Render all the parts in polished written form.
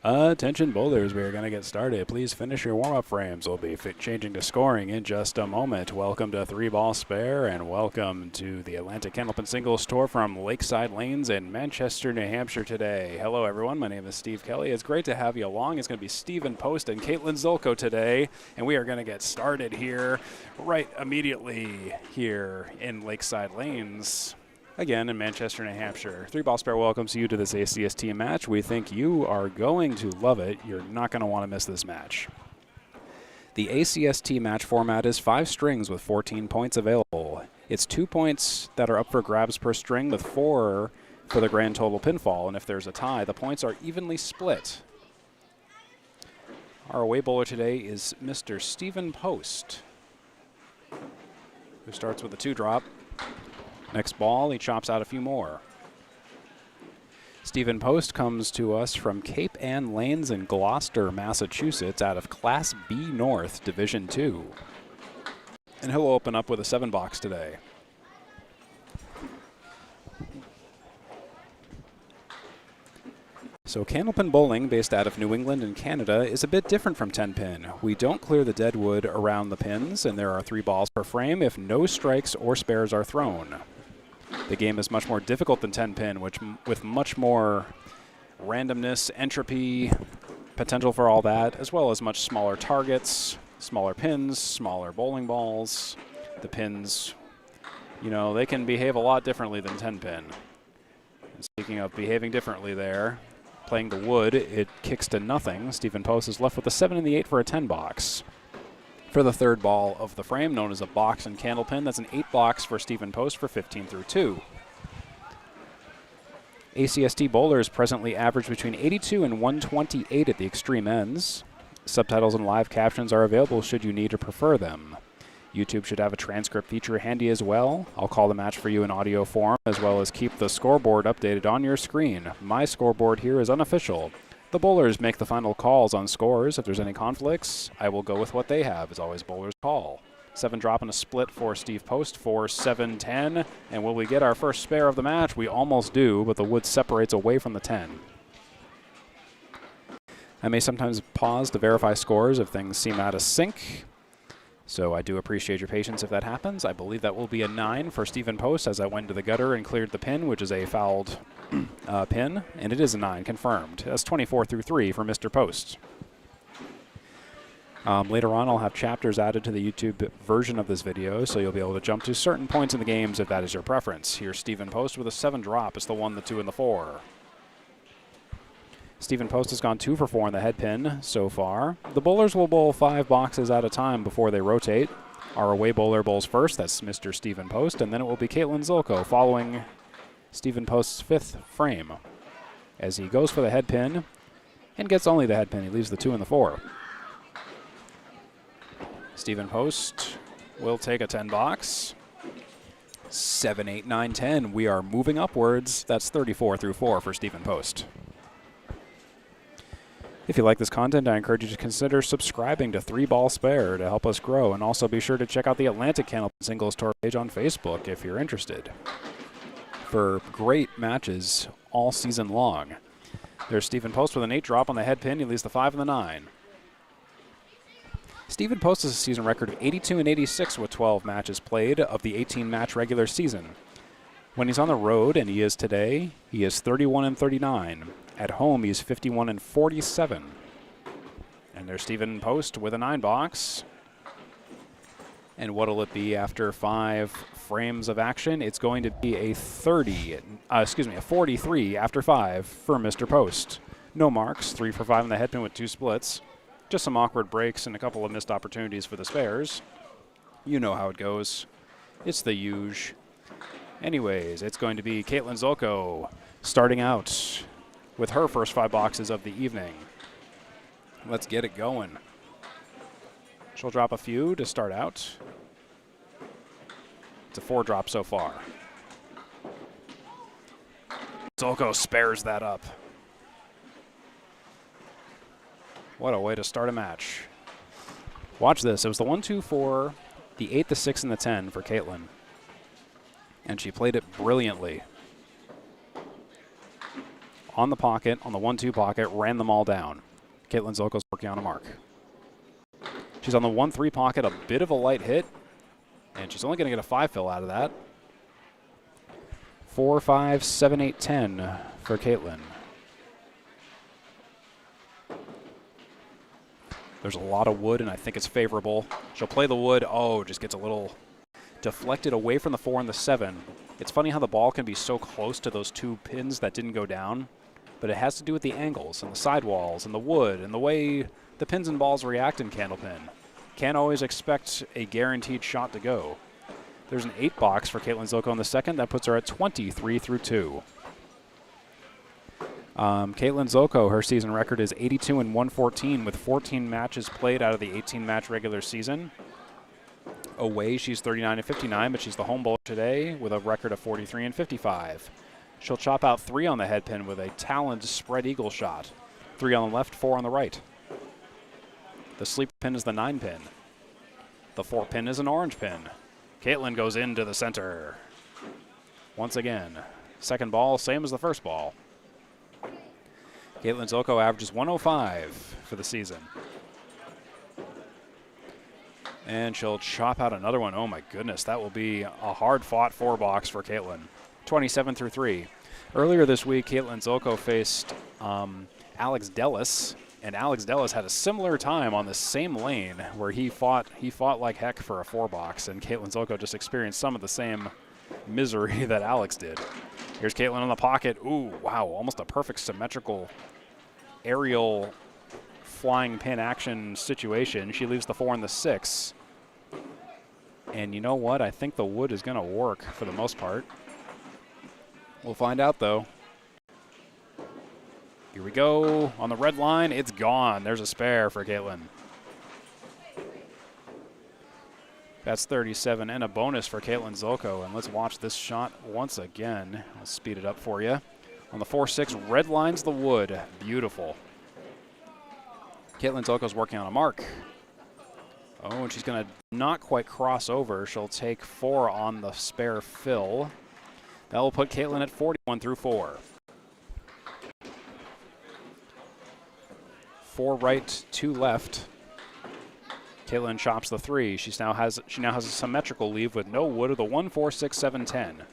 Attention bowlers, we are going to get started. Please finish your warm-up frames. We'll be changing to scoring in just a moment. Welcome to 3-Ball Spare, and welcome to the Atlantic Candlepin Singles Tour from Lakeside Lanes in Manchester, New Hampshire today. Hello, everyone. My name is Steve Kelly. It's great to have you along. It's going to be Stephen Post and Caitlin Zoltko today, and we are going to get started here right immediately here in Lakeside Lanes. Again, in Manchester, New Hampshire. 3-Ball Spare welcomes you to this ACST match. We think you are going to love it. You're not going to want to miss this match. The ACST match format is 5 strings with 14 points available. It's 2 points that are up for grabs per string with 4 for the grand total pinfall. And if there's a tie, the points are evenly split. Our away bowler today is Mr. Stephen Post, who starts with a 2-drop. Next ball, he chops out a few more. Stephen Post comes to us from Cape Ann Lanes in Gloucester, Massachusetts, out of Class B North, Division 2. And he'll open up with a 7-box today. So Candlepin bowling, based out of New England and Canada, is a bit different from 10-pin. We don't clear the dead wood around the pins, and there are 3 balls per frame if no strikes or spares are thrown. The game is much more difficult than 10-pin, with much more randomness, entropy, potential for all that, as well as much smaller targets, smaller pins, smaller bowling balls. The pins, you know, they can behave a lot differently than 10-pin. Speaking of behaving differently there, playing the wood, it kicks to nothing. Stephen Post is left with a 7 and the 8 for a 10-box. For the 3rd ball of the frame, known as a box and Candlepin, that's an 8-box for Stephen Post for 15 through 2. ACST bowlers presently average between 82 and 128 at the extreme ends. Subtitles and live captions are available should you need or prefer them. YouTube should have a transcript feature handy as well. I'll call the match for you in audio form, as well as keep the scoreboard updated on your screen. My scoreboard here is unofficial. The bowlers make the final calls on scores. If there's any conflicts, I will go with what they have. It's always bowlers call. 7-drop and a split for Steve Post for 7-10. And will we get our first spare of the match? We almost do, but the wood separates away from the 10. I may sometimes pause to verify scores if things seem out of sync. So I do appreciate your patience if that happens. I believe that will be a 9 for Stephen Post as I went to the gutter and cleared the pin, which is a fouled pin, and it is a 9, confirmed. That's 24 through 3 for Mr. Post. Later on, I'll have chapters added to the YouTube version of this video, so you'll be able to jump to certain points in the games if that is your preference. Here's Stephen Post with a 7-drop. It's the 1, the 2, and the 4. Stephen Post has gone 2 for 4 on the head pin so far. The bowlers will bowl 5 boxes at a time before they rotate. Our away bowler bowls first. That's Mr. Stephen Post, and then it will be Caitlin Zoltko following Stephen Post's 5th frame. As he goes for the head pin and gets only the head pin, he leaves the 2 and the 4. Stephen Post will take a 10-box. 7, 8, 9, 10. We are moving upwards. That's 34 through 4 for Stephen Post. If you like this content, I encourage you to consider subscribing to 3-Ball Spare to help us grow, and also be sure to check out the Atlantic Candlepin Singles Tour page on Facebook if you're interested. For great matches all season long. There's Stephen Post with an 8-drop on the head pin. He leaves the 5 and the 9. Stephen Post has a season record of 82 and 86 with 12 matches played of the 18-match regular season. When he's on the road, and he is today, he is 31 and 39. At home, he's 51 and 47. And there's Stephen Post with a 9-box. And what'll it be after 5 frames of action? It's going to be a 43 after 5 for Mr. Post. No marks, 3 for 5 on the head pin with 2 splits. Just some awkward breaks and a couple of missed opportunities for the spares. You know how it goes. It's the huge. Anyways, it's going to be Caitlin Zoltko starting out with her first 5 boxes of the evening. Let's get it going. She'll drop a few to start out. It's a 4-drop so far. Zoltko spares that up. What a way to start a match. Watch this. It was the 1, 2, 4, the 8, the 6, and the 10 for Caitlin. And she played it brilliantly. on the pocket, on the 1-2 pocket, ran them all down. Caitlin Zoltko's working on a mark. She's on the 1-3 pocket, a bit of a light hit, and she's only going to get a 5 fill out of that. 4, 5, 7, 8, 10 for Caitlin. There's a lot of wood, and I think it's favorable. She'll play the wood. Oh, just gets a little deflected away from the 4 and the 7. It's funny how the ball can be so close to those 2 pins that didn't go down, but it has to do with the angles and the sidewalls and the wood and the way the pins and balls react in Candlepin. Can't always expect a guaranteed shot to go. There's an 8 box for Caitlin Zoltko in the second. That puts her at 23 through 2. Caitlin Zoltko, her season record is 82 and 114 with 14 matches played out of the 18-match regular season. Away, she's 39 and 59, but she's the home bowler today with a record of 43 and 55. She'll chop out 3 on the head pin with a taloned spread eagle shot. 3 on the left, 4 on the right. The sleeper pin is the 9 pin. The 4 pin is an orange pin. Caitlin goes into the center. Once again, second ball, same as the first ball. Caitlin Zoltko averages 105 for the season. And she'll chop out another one. Oh my goodness, that will be a hard-fought 4 box for Caitlin. 27 through 3. Earlier this week, Caitlin Zoltko faced Alex Dellis, and Alex Dellis had a similar time on the same lane where he fought like heck for a 4 box, and Caitlin Zoltko just experienced some of the same misery that Alex did. Here's Caitlin on the pocket. Ooh, wow, almost a perfect symmetrical aerial flying pin action situation. She leaves the 4 and the 6. And you know what? I think the wood is going to work for the most part. We'll find out, though. Here we go. On the red line, it's gone. There's a spare for Caitlin. That's 37 and a bonus for Caitlin Zoltko. And let's watch this shot once again. I'll speed it up for you. On the 4-6, red lines the wood. Beautiful. Caitlin Zoltko's working on a mark. Oh, and she's going to not quite cross over. She'll take 4 on the spare fill. That will put Caitlin at 41 through 4. 4 right, 2 left. Caitlin chops the 3. She now has a symmetrical leave with no wood of the 1, 4, 6, 7, 10.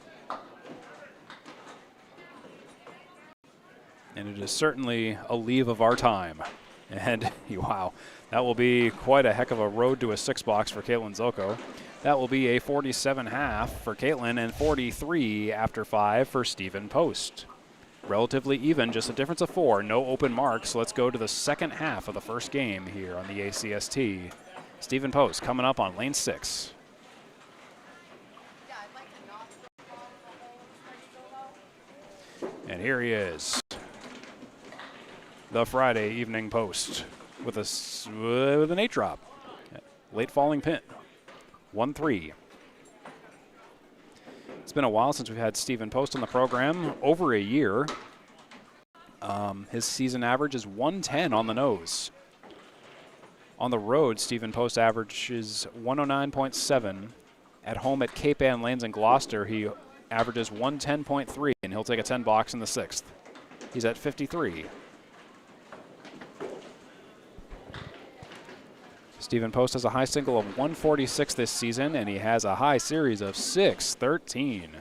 And it is certainly a leave of our time. And wow, that will be quite a heck of a road to a 6 box for Caitlin Zoltko. That will be a 47.5 for Caitlin and 43 after 5 for Stephen Post. Relatively even, just a difference of 4, no open marks. Let's go to the second half of the first game here on the ACST. Stephen Post coming up on lane 6. And here he is. The Friday evening Post with an 8 drop. Late falling pin. 1-3. It's been a while since we've had Stephen Post on the program. Over a year. His season average is 110 on the nose. On the road, Stephen Post averages 109.7. At home at Cape Ann Lanes in Gloucester, he averages 110.3, and he'll take a 10 box in the 6th. He's at 53. Stephen Post has a high single of 146 this season, and he has a high series of 613.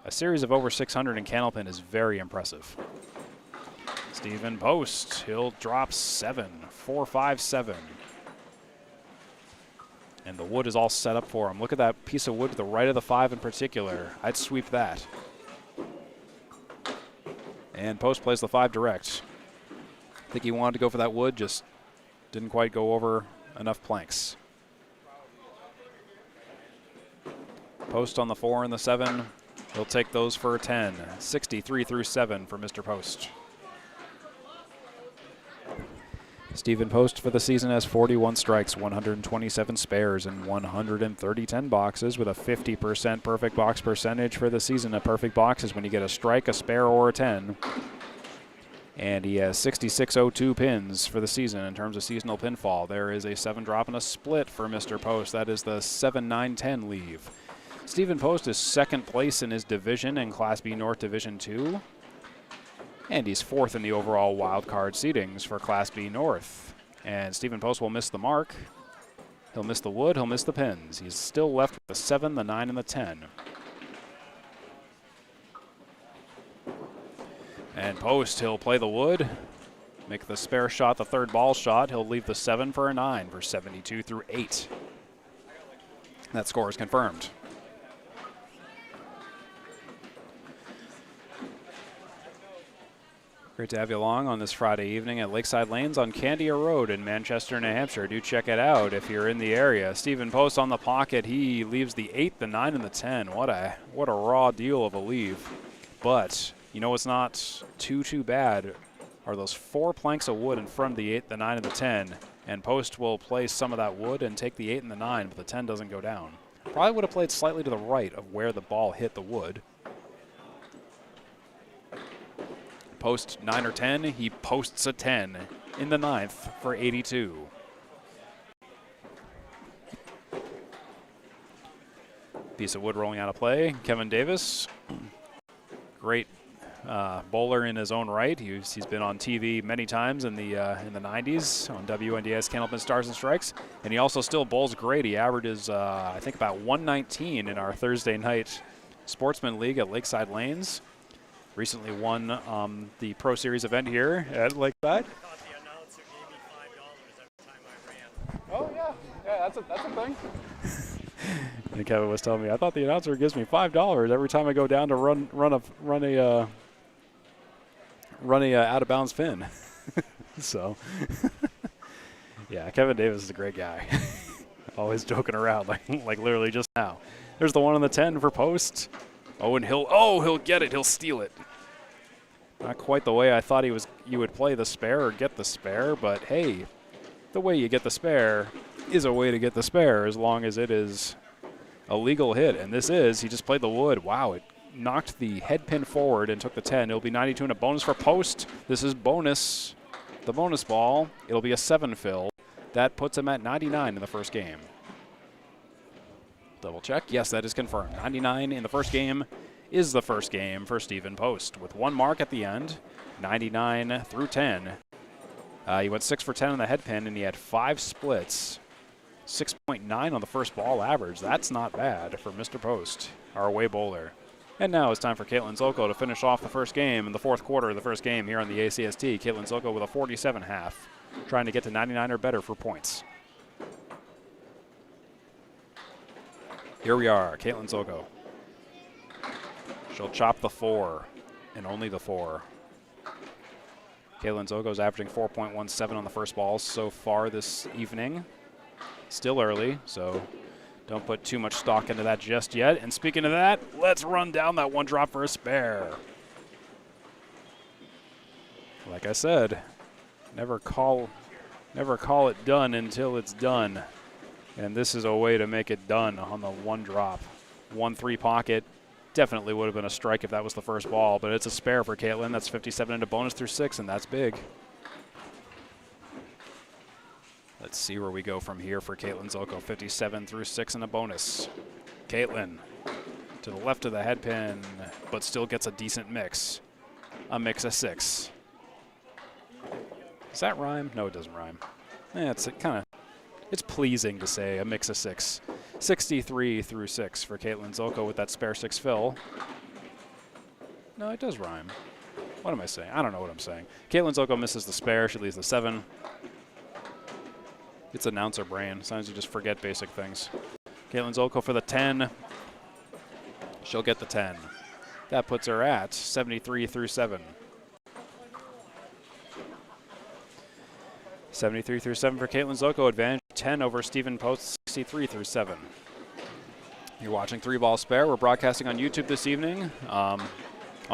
A series of over 600 in Candlepin is very impressive. Stephen Post, he'll drop 7, 4, 5, 7. And the wood is all set up for him. Look at that piece of wood to the right of the 5 in particular. I'd sweep that. And Post plays the 5 direct. I think he wanted to go for that wood, just didn't quite go over enough planks. Post on the 4 and the 7. He'll take those for a 10. 63 through 7 for Mr. Post. Stephen Post for the season has 41 strikes, 127 spares, and 130 10 boxes with a 50% perfect box percentage for the season. A perfect box is when you get a strike, a spare, or a 10. And he has 6602 pins for the season in terms of seasonal pinfall. There is a 7 drop and a split for Mr. Post. That is the 7-9-10 leave. Stephen Post is second place in his division in Class B North Division 2. And he's 4th in the overall wildcard seedings for Class B North. And Stephen Post will miss the mark. He'll miss the wood, he'll miss the pins. He's still left with the 7, the 9, and the 10. And Post, he'll play the wood, make the spare shot the third ball shot. He'll leave the 7 for a 9 for 72 through 8. That score is confirmed. Great to have you along on this Friday evening at Lakeside Lanes on Candia Road in Manchester, New Hampshire. Do check it out if you're in the area. Stephen Post on the pocket. He leaves the 8, the 9, and the 10. What a raw deal of a leave. But you know what's not too bad are those 4 planks of wood in front of the 8, the 9, and the 10. And Post will place some of that wood and take the 8 and the 9, but the 10 doesn't go down. Probably would have played slightly to the right of where the ball hit the wood. Post 9 or 10, he posts a 10 in the 9th for 82. Piece of wood rolling out of play. Kevin Davis, great bowler in his own right. He's been on TV many times in the 90s on WNDS Candlepin Stars and Strikes, and he also still bowls great. He averages I think about 119 in our Thursday night Sportsman League at Lakeside Lanes. Recently won the Pro Series event here at Lakeside. I thought the announcer gave me $5 every time I ran. Oh yeah, that's a thing. And Kevin was telling me, I thought the announcer gives me $5 every time I go down to run a out of bounds pin. So yeah, Kevin Davis is a great guy. Always joking around like literally just now. There's the 1 on the 10 for Post. Oh, and he'll get it. He'll steal it. Not quite the way I thought you would play the spare or get the spare, but hey, the way you get the spare is a way to get the spare as long as it is a legal hit. And this is, he just played the wood. Wow, it knocked the head pin forward and took the 10. It'll be 92 and a bonus for Post. This is bonus, the bonus ball. It'll be a 7 fill. That puts him at 99 in the first game. Double check. Yes, that is confirmed. 99 in the first game is the first game for Stephen Post with 1 mark at the end, 99 through 10. He went 6 for 10 on the head pin, and he had 5 splits, 6.9 on the first ball average. That's not bad for Mr. Post, our away bowler. And now it's time for Caitlin Zoltko to finish off the first game in the 4th quarter of the first game here on the ACST. Caitlin Zoltko with a 47.5, trying to get to 99 or better for points. Here we are, Caitlin Zoltko. She'll chop the 4, and only the 4. Caitlin Zoltko's averaging 4.17 on the first ball so far this evening. Still early, so don't put too much stock into that just yet. And speaking of that, let's run down that 1 drop for a spare. Like I said, never call it done until it's done. And this is a way to make it done on the 1 drop. 1-3 pocket. Definitely would have been a strike if that was the first ball, but it's a spare for Caitlin. That's 57 into bonus through 6, and that's big. Let's see where we go from here for Caitlin Zoltko. 57 through 6 and a bonus. Caitlin to the left of the head pin, but still gets a decent mix. A mix of 6. Does that rhyme? No, it doesn't rhyme. It's pleasing to say a mix of 6. 63 through 6 for Caitlin Zoltko with that spare 6 fill. No, it does rhyme. What am I saying? I don't know what I'm saying. Caitlin Zoltko misses the spare. She leaves the 7. It's announcer brain. Sometimes you just forget basic things. Caitlin Zoltko for the 10. She'll get the 10. That puts her at 73 through 7. 73 through 7 for Caitlin Zoltko. Advantage 10 over Stephen Post, 63 through 7. You're watching 3-Ball Spare. We're broadcasting on YouTube this evening, on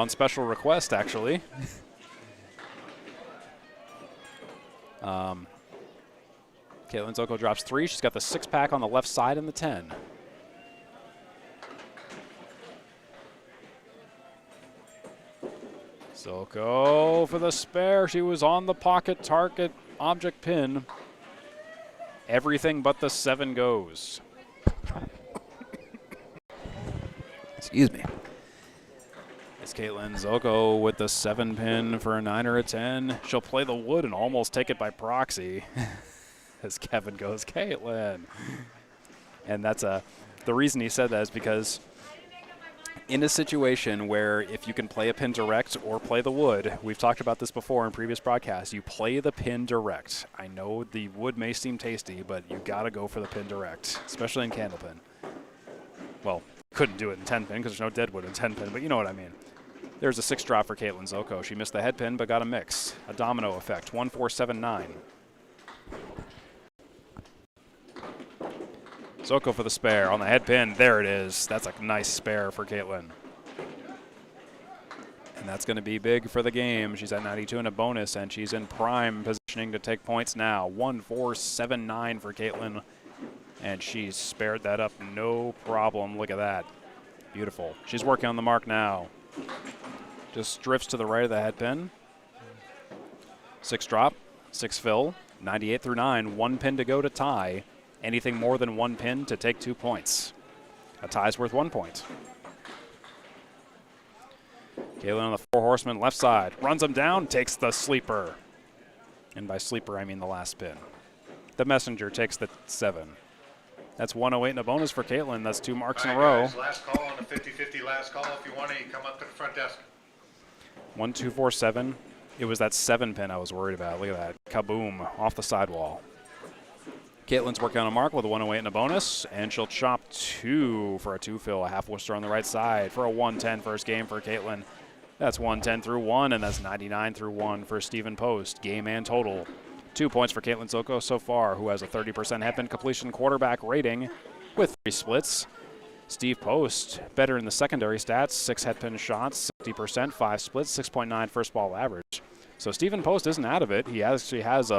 special request, actually. Caitlin Zoltko drops 3. She's got the 6-pack on the left side and the 10. Zoltko for the spare. She was on the pocket target object pin. Everything but the 7 goes. Excuse me. It's Caitlin Zoltko with the 7-pin for a 9 or a 10. She'll play the wood and almost take it by proxy as Kevin goes, Caitlin. And that's the reason he said that is because in a situation where if you can play a pin direct or play the wood, we've talked about this before in previous broadcasts, you play the pin direct. I know the wood may seem tasty, but you got to go for the pin direct, especially in Candlepin. Well, couldn't do it in 10-pin because there's no dead wood in 10-pin, but you know what I mean. There's a 6 drop for Caitlin Zoltko. She missed the head pin but got a mix. A domino effect, 1-4-7-9. Zoltko for the spare on the head pin. There it is. That's a nice spare for Caitlin. And that's going to be big for the game. She's at 92 in a bonus, and she's in prime positioning to take points now. 1-4-7-9 for Caitlin. And she's spared that up no problem. Look at that. Beautiful. She's working on the mark now. Just drifts to the right of the head pin. 6 drop, 6 fill, 98 through 9. 1 pin to go to tie. Anything more than 1 pin to take 2 points. A tie's worth 1 point. Caitlin on the 4 horsemen left side. Runs them down, takes the sleeper. And by sleeper, I mean the last pin. The messenger takes the 7. That's 108 in a bonus for Caitlin. That's 2 marks in a row. Guys, last call on the 50-50 last call. If you want to, you come up to the front desk. 1-2-4-7. It was that 7 pin I was worried about. Look at that. Kaboom. Off the sidewall. Caitlin's working on a mark with a 108 and a bonus, and she'll chop 2 for a 2 fill. A half Worcester on the right side for a 110 first game for Caitlin. That's 110 through 1, and that's 99 through 1 for Stephen Post. Game and total. 2 points for Caitlin Zoltko so far, who has a 30% head-pin completion quarterback rating with 3 splits. Steve Post, better in the secondary stats, 6 head-pin shots, 60%, 5 splits, 6.9 first ball average. So Stephen Post isn't out of it. He actually has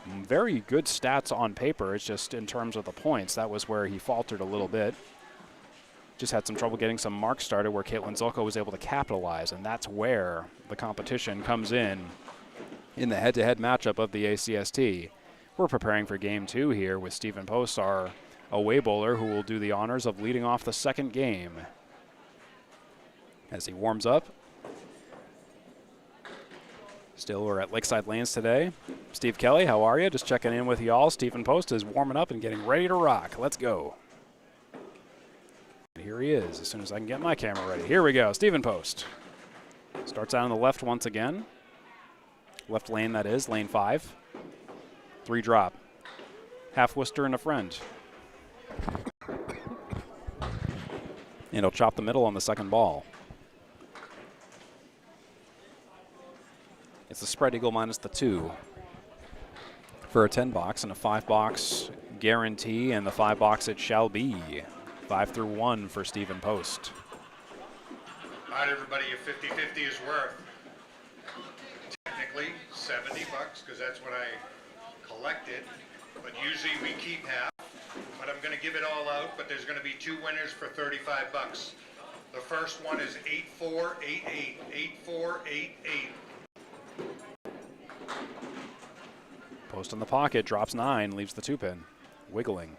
very good stats on paper. It's just in terms of the points, that was where he faltered a little bit. Just had some trouble getting some marks started where Caitlin Zoltko was able to capitalize, and that's where the competition comes in the head-to-head matchup of the ACST. We're preparing for game 2 here with Stephen Post, our away bowler, who will do the honors of leading off the second game. As he warms up. Still, we're at Lakeside Lanes today. Steve Kelly, how are you? Just checking in with y'all. Stephen Post is warming up and getting ready to rock. Let's go. And here he is, as soon as I can get my camera ready. Here we go, Stephen Post. Starts out on the left once again. Left lane, that is, lane 5. 3 drop. Half Worcester and a friend. And he'll chop the middle on the second ball. It's the spread eagle minus the 2 for a 10 box and a 5 box guarantee, and the 5 box it shall be. 5 through 1 for Stephen Post. All right, everybody, your 50-50 is worth technically $70 because that's what I collected, but usually we keep half. But I'm going to give it all out, but there's going to be 2 winners for $35. The first one is 8488. 8488. Post in the pocket, drops 9, leaves the 2-pin. Wiggling.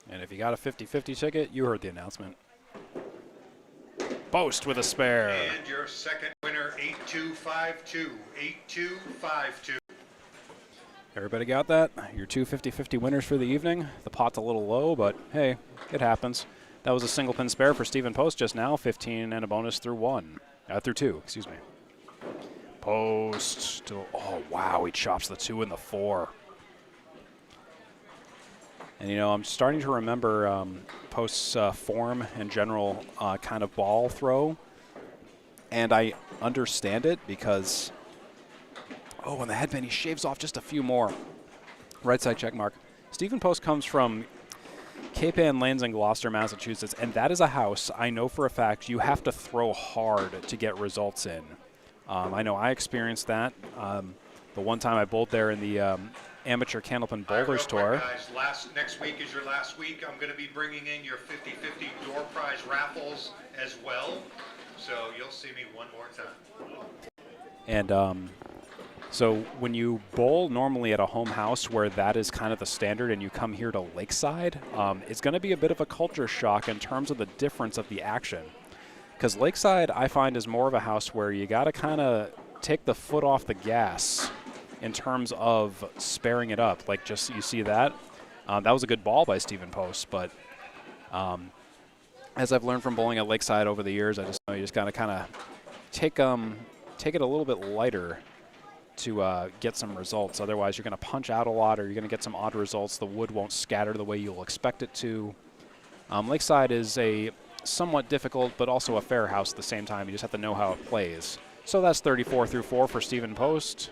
And if you got a 50-50 ticket, you heard the announcement. Post with a spare. And your second winner, 8252. 8252. Everybody got that? Your 2 50-50 winners for the evening. The pot's a little low, but hey, it happens. That was a single pin spare for Stephen Post just now. 15 and a bonus through 2, excuse me. Post. Oh, wow, he chops the 2 and the 4. And, you know, I'm starting to remember Post's form and general kind of ball throw. And I understand it because, oh, on the headpin, he shaves off just a few more. Right side check mark. Stephen Post comes from Cape Ann Lanes in Gloucester, Massachusetts, and that is a house I know for a fact you have to throw hard to get results in. I know I experienced that. The one time I bowled there in the Amateur Candlepin Bowlers Tour. Guys, next week is your last week. I'm going to be bringing in your 50-50 door prize raffles as well, so you'll see me one more time. And So when you bowl normally at a home house where that is kind of the standard and you come here to Lakeside, it's going to be a bit of a culture shock in terms of the difference of the action. Because Lakeside, I find, is more of a house where you got to kind of take the foot off the gas in terms of sparing it up. Like, just you see that. That was a good ball by Stephen Post, but as I've learned from bowling at Lakeside over the years, I just know you just got to kind of take it a little bit lighter to get some results. Otherwise, you're going to punch out a lot, or you're going to get some odd results. The wood won't scatter the way you'll expect it to. Lakeside is a somewhat difficult, but also a fair house at the same time. You just have to know how it plays. So that's 34 through 4 for Stephen Post.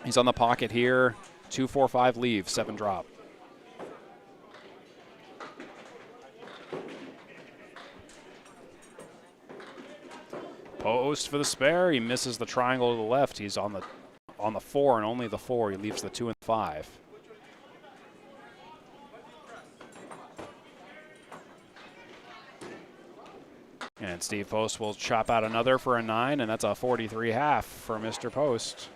He's on the pocket here. 2, 4, 5 leave, 7 drop. Post for the spare. He misses the triangle to the left. He's on the 4 and only the 4. He leaves the 2 and 5. And Steve Post will chop out another for a 9, and that's a 43.5 for Mr. Post.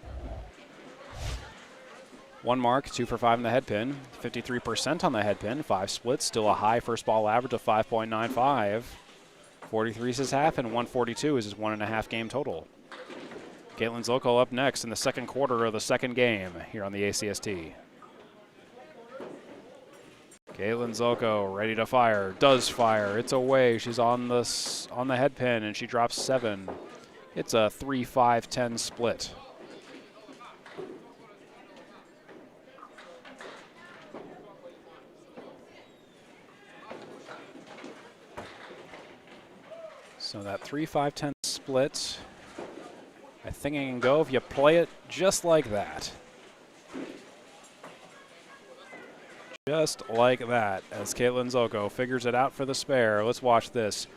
1 mark, 2 for 5 in the head pin, 53% on the head pin, 5 splits, still a high first ball average of 5.95. 43 is his half, and 142 is his 1.5 game total. Caitlin Zoltko up next in the second quarter of the second game here on the ACST. Caitlin Zoltko ready to fire, does fire, it's away, she's on the head pin, and she drops 7. It's a 3-5-10 split. So that 3-5-10 split, I think it can go if you play it just like that. Just like that, as Caitlin Zoltko figures it out for the spare. Let's watch this.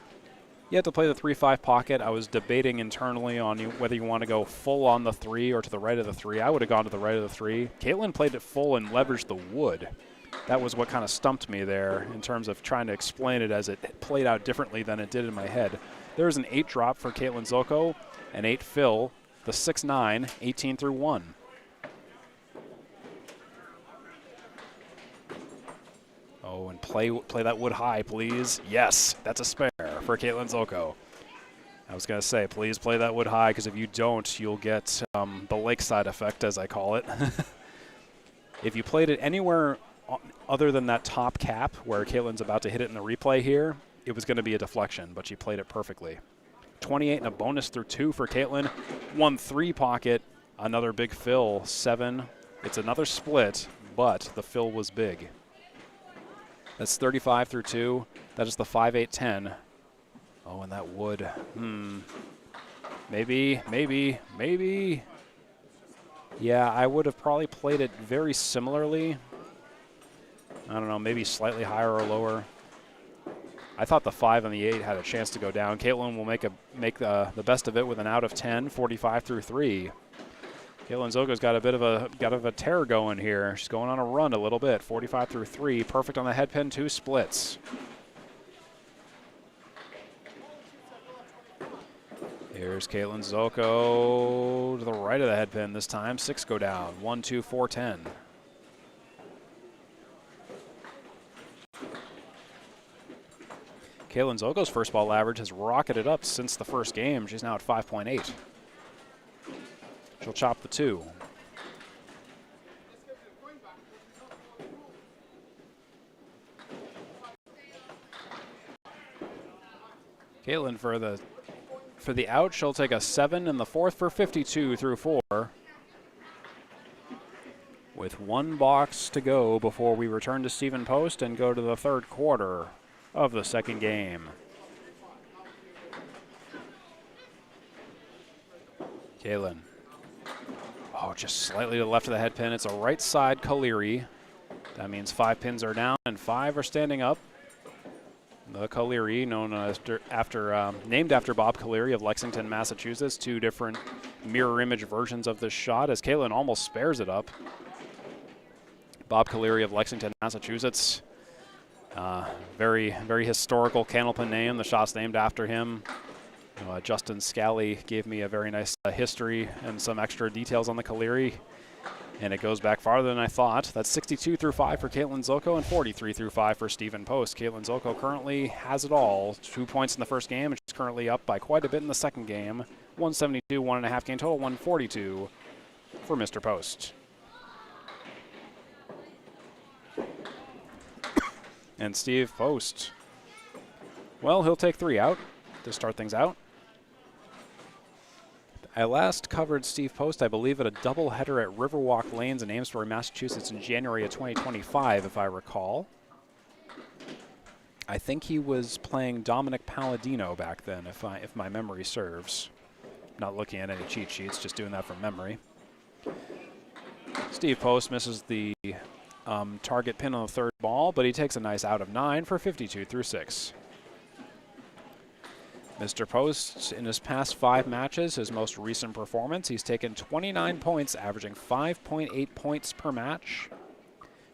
You have to play the 3-5 pocket. I was debating internally on whether you want to go full on the 3 or to the right of the 3. I would have gone to the right of the 3. Caitlin played it full and leveraged the wood. That was what kind of stumped me there in terms of trying to explain it, as it played out differently than it did in my head. There's an 8 drop for Caitlin Zoltko, an 8 fill, the 6-9, 18 through 1. Oh, and play that wood high, please. Yes, that's a spare for Caitlin Zoltko. I was going to say, please play that wood high, because if you don't, you'll get the Lakeside effect, as I call it. If you played it anywhere other than that top cap where Caitlin's about to hit it in the replay here, it was going to be a deflection, but she played it perfectly. 28 and a bonus through 2 for Caitlin. 1-3 pocket, another big fill, 7. It's another split, but the fill was big. That's 35 through 2. That is the 5-8-10. Oh, and that wood. Maybe. Yeah, I would have probably played it very similarly. I don't know, maybe slightly higher or lower. I thought the 5 and the 8 had a chance to go down. Caitlin will make the best of it with an out of 10, 45 through 3. Caitlin Zoltko's got a bit of a tear going here. She's going on a run a little bit. 45 through 3, perfect on the head pin, 2 splits. Here's Caitlin Zoltko to the right of the head pin this time. 6 go down. 1, 2, 4, 10. Caitlin Zoltko's first ball average has rocketed up since the first game. She's now at 5.8. She'll chop the 2. Caitlin for the out, she'll take a 7 in the fourth for 52 through 4. With 1 box to go before we return to Stephen Post and go to the third quarter of the second game. Caitlin. Oh, just slightly to the left of the head pin. It's a right side Kaleri. That means 5 pins are down and 5 are standing up. The Kaleri, named after Bob Kaleri of Lexington, Massachusetts. 2 different mirror image versions of this shot, as Caitlin almost spares it up. Bob Kaleri of Lexington, Massachusetts. Very, very historical Candlepin name. The shot's named after him. Justin Scally gave me a very nice history and some extra details on the Caleri, and it goes back farther than I thought. That's 62 through 5 for Caitlin Zoltko and 43 through 5 for Stephen Post. Caitlin Zoltko currently has it all. 2 points in the first game, and she's currently up by quite a bit in the second game. 172, 1.5 game total, 142 for Mr. Post. And Steve Post, well, he'll take 3 out to start things out. I last covered Steve Post, I believe, at a doubleheader at Riverwalk Lanes in Amesbury, Massachusetts in January of 2025, if I recall. I think he was playing Dominic Palladino back then, if my memory serves. Not looking at any cheat sheets, just doing that from memory. Steve Post misses the target pin on the third ball, but he takes a nice out of 9 for 52 through 6. Mr. Post, in his past 5 matches, his most recent performance, he's taken 29 points, averaging 5.8 points per match.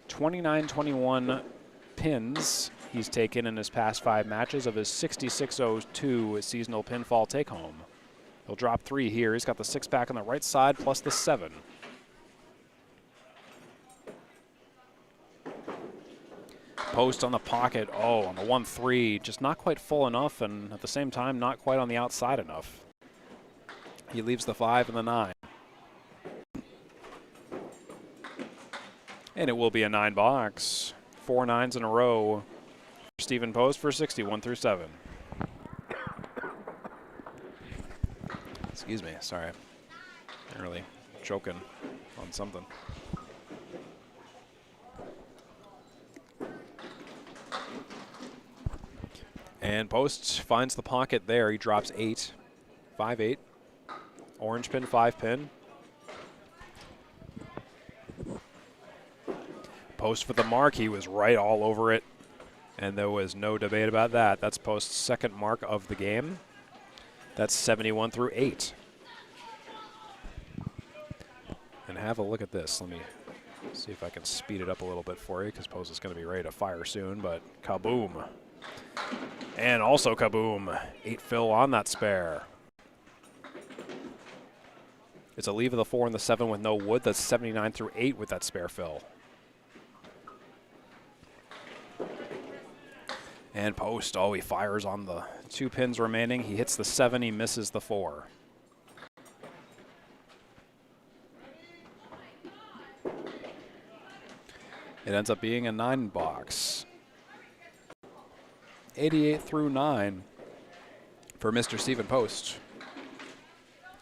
29-21 pins he's taken in his past 5 matches of his 66.02 seasonal pinfall take-home. He'll drop 3 here. He's got the 6-pack on the right side plus the 7. Post on the pocket, on the 1-3, just not quite full enough, and at the same time, not quite on the outside enough. He leaves the 5 and the 9. And it will be a 9 box. 4 9s in a row for Stephen Post for 61 through 7. Excuse me, sorry. I'm really choking on something. And Post finds the pocket there. He drops 8, 5-8. Orange pin, 5 pin. Post for the mark. He was right all over it, and there was no debate about that. That's Post's second mark of the game. That's 71 through 8. And have a look at this. Let me see if I can speed it up a little bit for you, because Post is going to be ready to fire soon, but kaboom. And also kaboom, 8 fill on that spare. It's a leave of the 4 and the 7 with no wood. That's 79 through 8 with that spare fill. And Post, he fires on the 2 pins remaining. He hits the 7, he misses the 4. It ends up being a 9 box. 88 through 9 for Mr. Stephen Post.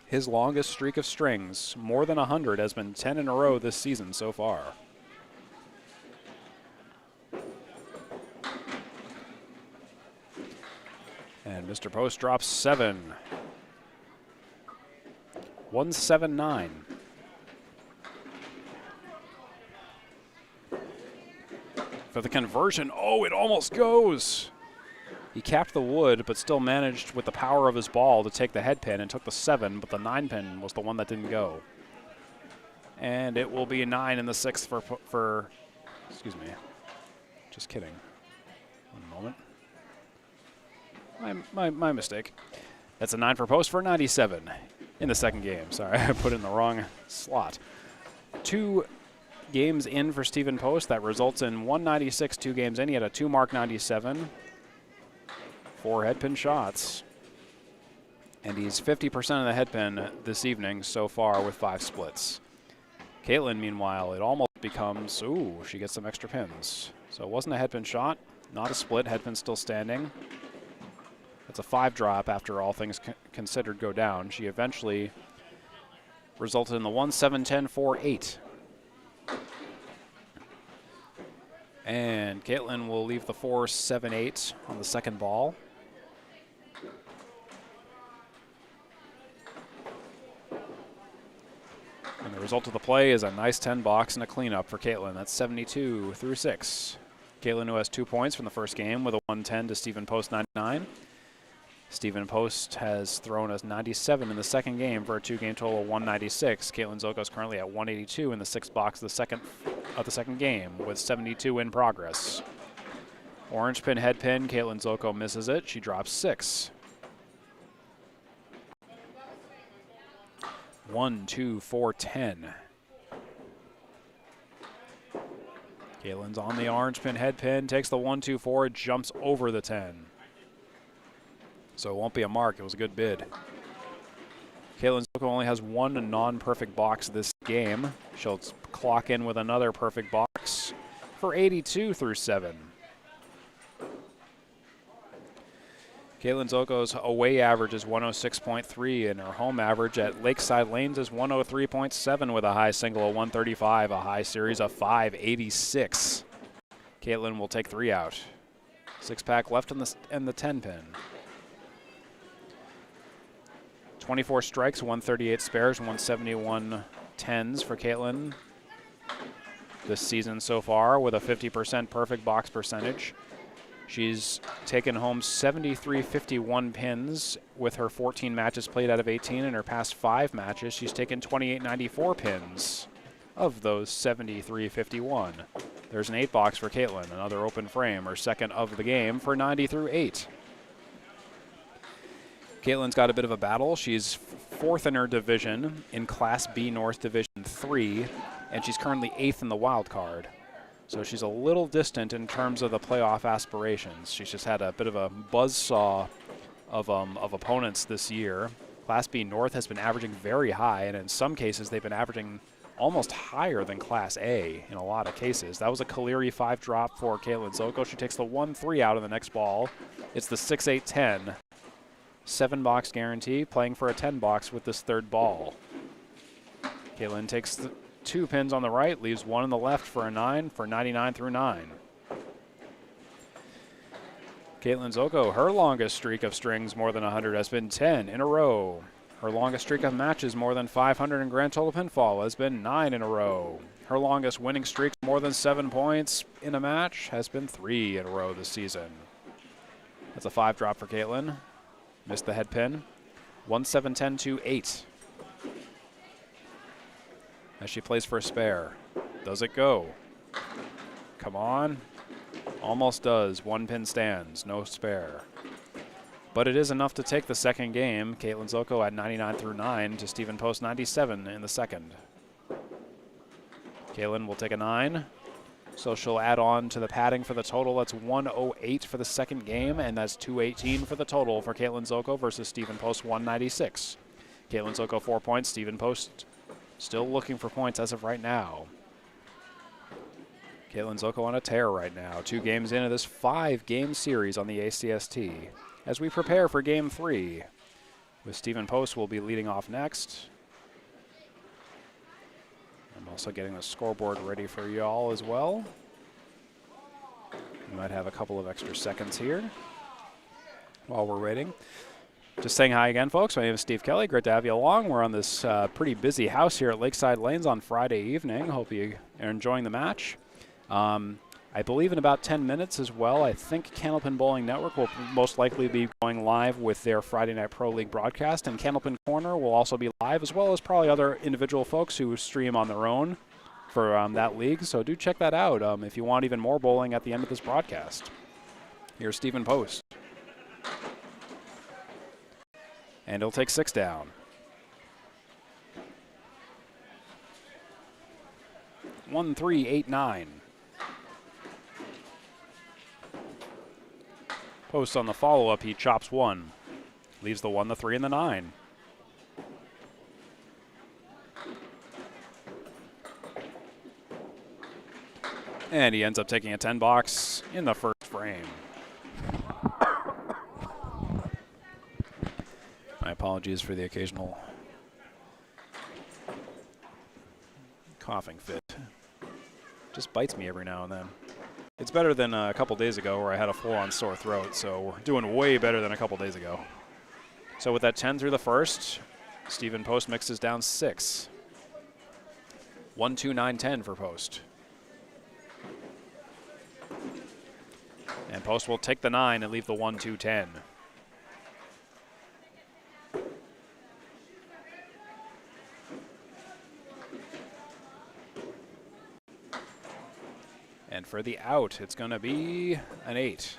His longest streak of strings, more than 100, has been 10 in a row this season so far. And Mr. Post drops 7. 179. For the conversion, it almost goes. He capped the wood, but still managed with the power of his ball to take the head pin and took the 7, but the 9 pin was the one that didn't go. And it will be a 9 in the 6th for excuse me, just kidding. 1 moment. My mistake. That's a 9 for Post for 97 in the second game. Sorry, I put in the wrong slot. 2 games in for Stephen Post. That results in 196, 2 games in. He had a 2-mark 97. 4 head pin shots. And he's 50% of the head pin this evening so far with 5 splits. Caitlin, meanwhile, it almost becomes, she gets some extra pins. So it wasn't a head pin shot, not a split, head pin still standing. That's a 5 drop after all things considered go down. She eventually resulted in the 1-7-10-4-8. And Caitlin will leave the 4-7-8 on the second ball. And the result of the play is a nice 10 box and a cleanup for Caitlin. That's 72 through 6. Caitlin, who has 2 points from the first game with a 110 to Stephen Post 99. Stephen Post has thrown us 97 in the second game for a 2-game total of 196. Caitlin Zoltko is currently at 182 in the 6th box of the second game with 72 in progress. Orange pin, head pin. Caitlin Zoltko misses it. She drops 6. 1, 2, 4, 10. Caitlin's on the orange pin, head pin, takes the 1, 2, 4, jumps over the 10. So it won't be a mark. It was a good bid. Caitlin Zoltko only has one non-perfect box this game. She'll clock in with another perfect box for 82 through 7. Caitlin Zoltko's away average is 106.3, and her home average at Lakeside Lanes is 103.7 with a high single of 135, a high series of 586. Caitlin will take 3 out. 6-pack left in the 10 pin. 24 strikes, 138 spares, 171 tens for Caitlin this season so far with a 50% perfect box percentage. She's taken home 73.51 pins with her 14 matches played out of 18. In her past 5 matches, she's taken 28.94 pins of those 73.51. There's an 8 box for Caitlin, another open frame, her second of the game for 90 through 8. Caitlin's got a bit of a battle. She's 4th in her division in Class B North Division 3, and she's currently 8th in the wild card. So she's a little distant in terms of the playoff aspirations. She's just had a bit of a buzzsaw of opponents this year. Class B North has been averaging very high, and in some cases they've been averaging almost higher than Class A in a lot of cases. That was a Caleri 5 drop for Caitlin Zoltko. She takes the 1-3 out of the next ball. It's the 6-8-10. 7-box guarantee, playing for a 10 box with this 3rd ball. Caitlin takes the 2 pins on the right, leaves 1 on the left for a 9 for 99 through 9. Caitlin Zoltko, her longest streak of strings more than 100 has been 10 in a row. Her longest streak of matches more than 500 in grand total pinfall has been 9 in a row. Her longest winning streak more than 7 points in a match has been 3 in a row this season. That's a 5 drop for Caitlin. Missed the head pin. 1-7-10 to 8. As she plays for a spare. Does it go? Come on. Almost does. 1 pin stands. No spare. But it is enough to take the second game. Caitlin Zoltko at 99 through 9 to Stephen Post 97 in the second. Caitlin will take a 9. So she'll add on to the padding for the total. That's 108 for the second game, and that's 218 for the total for Caitlin Zoltko versus Stephen Post 196. Caitlin Zoltko 4 points. Stephen Post still looking for points as of right now. Caitlin Zoltko on a tear right now. 2 games into this 5-game series on the ACST. As we prepare for Game 3, with Stephen Post will be leading off next. I'm also getting the scoreboard ready for y'all as well. We might have a couple of extra seconds here while we're waiting. Just saying hi again, folks. My name is Steve Kelly. Great to have you along. We're on this pretty busy house here at Lakeside Lanes on Friday evening. Hope you are enjoying the match. I believe in about 10 minutes as well, I think Candlepin Bowling Network will most likely be going live with their Friday Night Pro League broadcast, and Candlepin Corner will also be live, as well as probably other individual folks who stream on their own for that league. So do check that out if you want even more bowling at the end of this broadcast. Here's Stephen Post. And he'll take 6 down. One, 3, 8, 9. Post on the follow-up, he chops 1. Leaves the 1, the 3, and the 9. And he ends up taking a 10 box in the first frame. My apologies for the occasional coughing fit. Just bites me every now and then. It's better than a couple days ago where I had a full-on sore throat, so we're doing way better than a couple days ago. So with that 10 through the first, Stephen Post mixes down 6. 1, 2, 9, 10 for Post. And Post will take the 9 and leave the 1, 2, 10. And for the out, it's going to be an 8.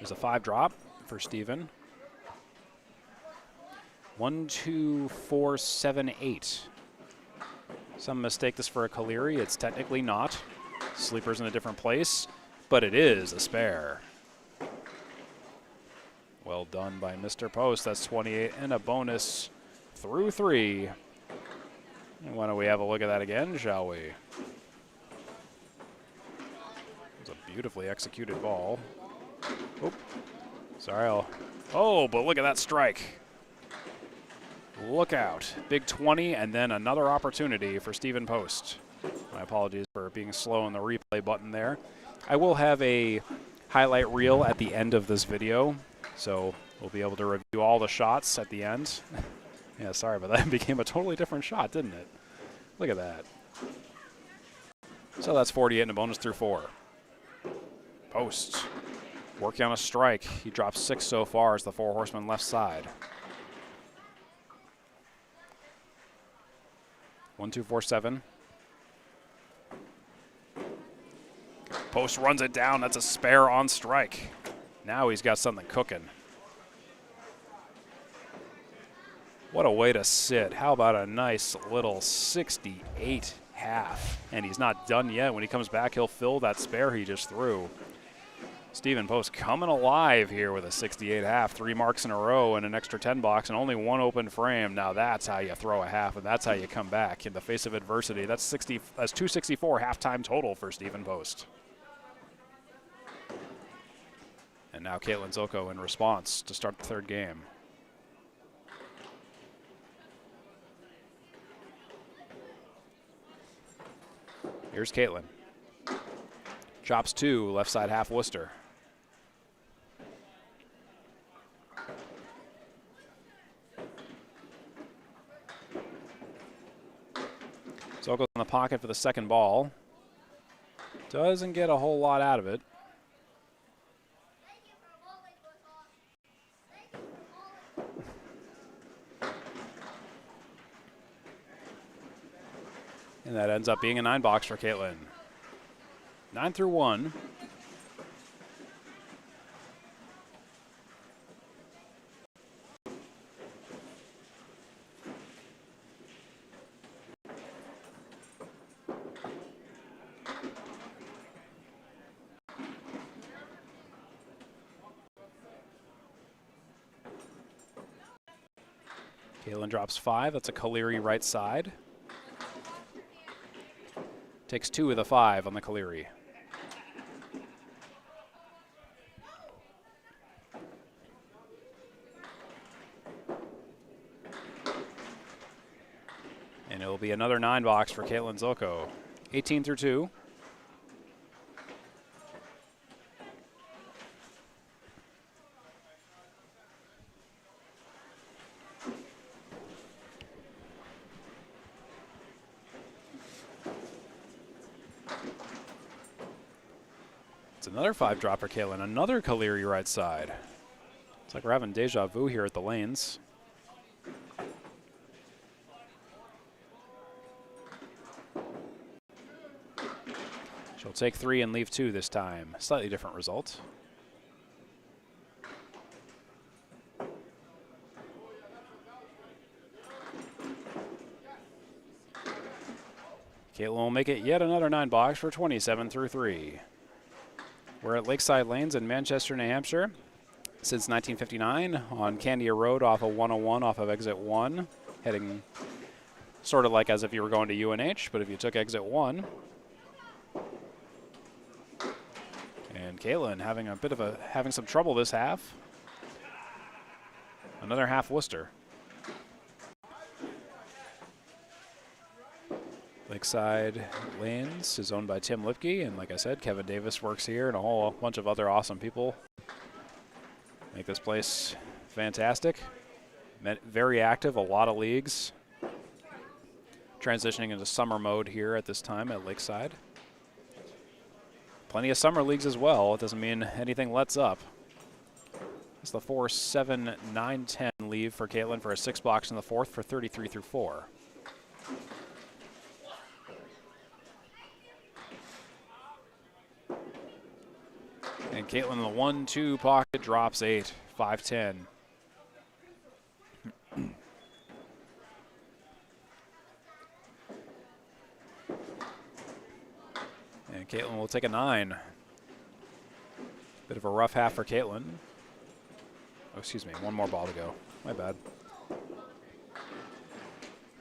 There's a 5 drop for Steven. 1, 2, 4, 7, 8. Some mistake this for a Caleri. It's technically not. Sleeper's in a different place, but it is a spare. Well done by Mr. Post. That's 28 and a bonus through 3. And why don't we have a look at that again, shall we? It's a beautifully executed ball. Oop. Sorry, oh, but look at that strike. Look out. Big 20 and then another opportunity for Steven Post. My apologies for being slow on the replay button there. I will have a highlight reel at the end of this video, so we'll be able to review all the shots at the end. Yeah, sorry, but that became a totally different shot, didn't it? Look at that. So that's 48 and a bonus through 4. Post working on a strike. He drops 6 so far as the 4 horsemen left side. 1, 2, 4, 7. Post runs it down. That's a spare on strike. Now he's got something cooking. What a way to sit. How about a nice little 68 half? And he's not done yet. When he comes back, he'll fill that spare he just threw. Steven Post coming alive here with a 68 half. 3 marks in a row and an extra 10 box and only 1 open frame. Now that's how you throw a half, and that's how you come back in the face of adversity. That's 264 halftime total for Steven Post. And now Caitlin Zoltko in response to start the 3rd game. Here's Caitlin. Chops 2, left side half Worcester. Zoltko's in the pocket for the 2nd ball. Doesn't get a whole lot out of it. And that ends up being a 9 box for Caitlin. 9 through 1. Caitlin drops 5. That's a Caleri right side. Takes 2 of the 5 on the Caleri. And it'll be another 9 box for Caitlin Zoltko. 18 through 2. It's another 5 drop for Caitlin. Another Caleri right side. It's like we're having deja vu here at the lanes. She'll take 3 and leave 2 this time. Slightly different result. Caitlin will make it yet another 9 box for 27 through 3. We're at Lakeside Lanes in Manchester, New Hampshire since 1959 on Candia Road off of 101 off of exit 1, heading sort of like as if you were going to UNH, but if you took exit 1. And Caitlin having some trouble this half. Another half Worcester. Lakeside Lanes is owned by Tim Lipke, and like I said, Kevin Davis works here, and a whole bunch of other awesome people make this place fantastic. Very active, a lot of leagues. Transitioning into summer mode here at this time at Lakeside. Plenty of summer leagues as well. It doesn't mean anything lets up. It's the 4, 7, 9, 10 leave for Caitlin for a 6 box in the 4th for 33 through 4. And Caitlin in the 1-2 pocket, drops 8, 5-10. And Caitlin will take a 9. Bit of a rough half for Caitlin. Oh, excuse me, one more ball to go. My bad.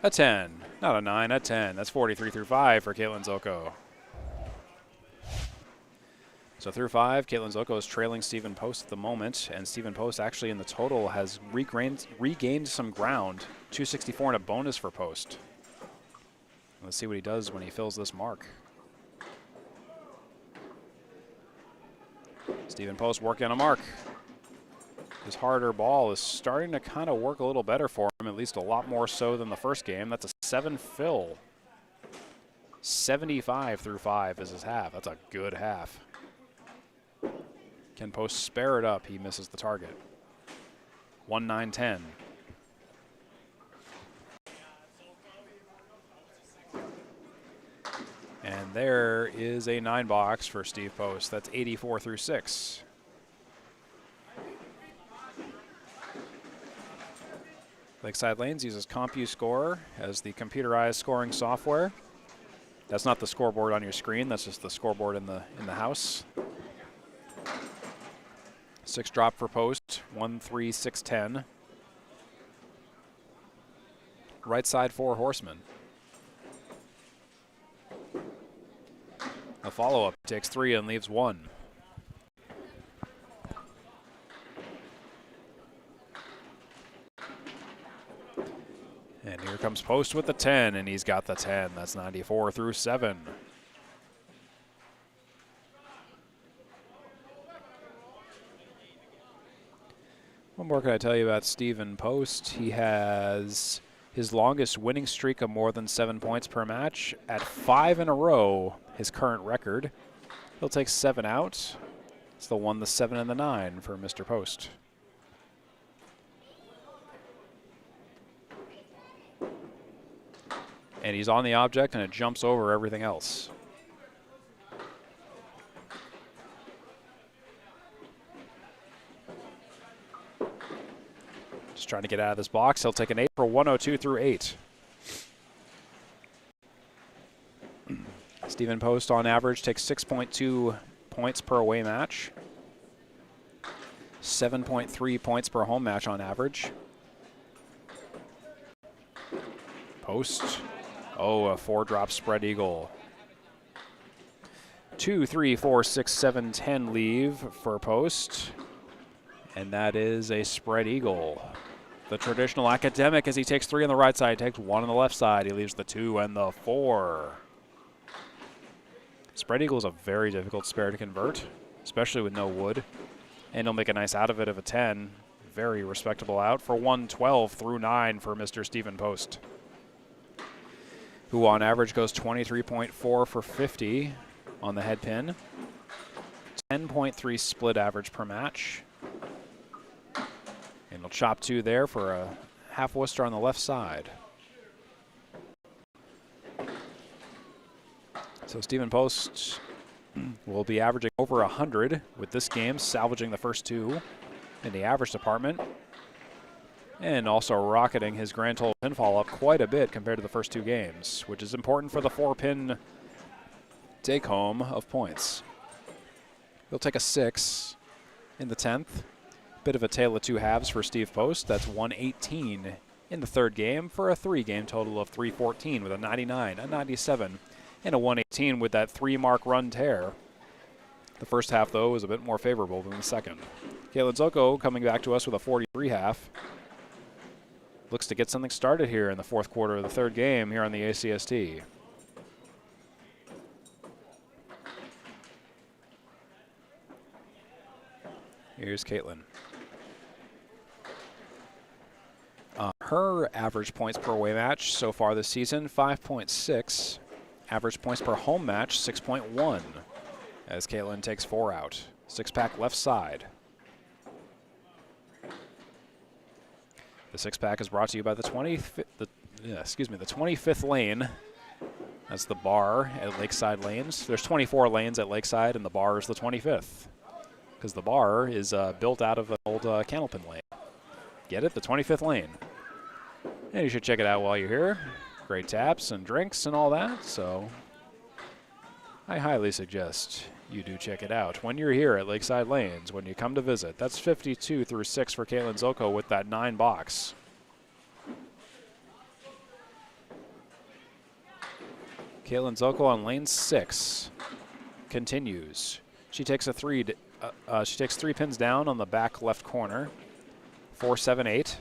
A 10, not a 9, a 10. That's 43 through 5 for Caitlin Zoltko. So through 5, Caitlin Zoltko is trailing Stephen Post at the moment, and Stephen Post actually in the total has regained some ground. 264 and a bonus for Post. Let's see what he does when he fills this mark. Stephen Post working on a mark. His harder ball is starting to kind of work a little better for him, at least a lot more so than the first game. That's a 7 fill. 75 through 5 is his half. That's a good half. Can Post spare it up? He misses the target. 1-9-10. And there is a 9 box for Steve Post. That's 84 through 6. Lakeside Lanes uses CompuScore as the computerized scoring software. That's not the scoreboard on your screen. That's just the scoreboard in the house. 6 drop for Post. 1-3-6-10. Right side 4 horsemen. A follow-up takes 3 and leaves 1. And here comes Post with the 10, and he's got the 10. That's 94 through 7. What more can I tell you about Stephen Post? He has his longest winning streak of more than 7 points per match at 5 in a row, his current record. He'll take 7 out. It's the 1, the 7, and the 9 for Mr. Post. And he's on the object, and it jumps over everything else. Just trying to get out of this box. He'll take an 8 for 102 through 8. Stephen Post, on average, takes 6.2 points per away match. 7.3 points per home match on average. Post. Oh, a 4-drop spread eagle. 2, 3, 4, 6, 7, 10 leave for Post. And that is a spread eagle. The traditional academic, as he takes 3 on the right side, takes 1 on the left side. He leaves the 2 and the 4. Spread eagle is a very difficult spare to convert, especially with no wood. And he'll make a nice out of it of a 10. Very respectable out for 112 through 9 for Mr. Stephen Post, who on average goes 23.4 for 50 on the head pin. 10.3 split average per match. And he'll chop 2 there for a half Worcester on the left side. So Stephen Post will be averaging over 100 with this game, salvaging the first 2 in the average department. And also rocketing his grand total pinfall up quite a bit compared to the first 2 games, which is important for the 4-pin take-home of points. He'll take a 6 in the 10th. Bit of a tale of 2 halves for Steve Post. That's 118 in the 3rd game for a 3-game total of 314 with a 99, a 97, and a 118 with that 3-mark run tear. The first half, though, was a bit more favorable than the second. Caitlin Zoltko coming back to us with a 43 half. Looks to get something started here in the 4th quarter of the 3rd game here on the ACST. Here's Caitlin. Her average points per away match so far this season, 5.6. Average points per home match, 6.1. As Caitlin takes 4 out. 6-pack left side. The 6-pack is brought to you by the 25th lane. That's the bar at Lakeside Lanes. There's 24 lanes at Lakeside, and the bar is the 25th. because the bar is built out of an old Candlepin lane. Get it? The 25th lane. And you should check it out while you're here. Great taps and drinks and all that, so I highly suggest you do check it out when you're here at Lakeside Lanes, when you come to visit. That's 52 through 6 for Caitlin Zoltko with that 9 box. Caitlin Zoltko on lane 6 continues. She takes a 3. She takes 3 pins down on the back left corner. 4, 7, 8.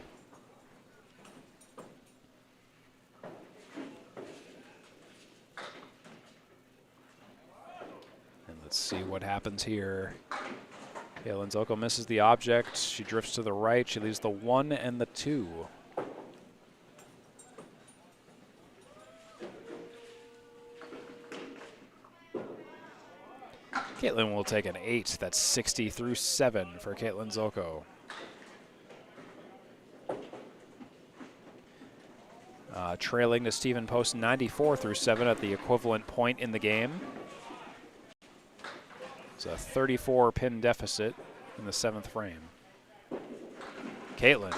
And let's see what happens here. Caitlin Zoltko misses the object. She drifts to the right. She leaves the 1 and the 2. Caitlin will take an 8. That's 60 through 7 for Caitlin Zoltko. Trailing to Stephen Post 94 through 7 at the equivalent point in the game. It's a 34 pin deficit in the 7th frame. Caitlin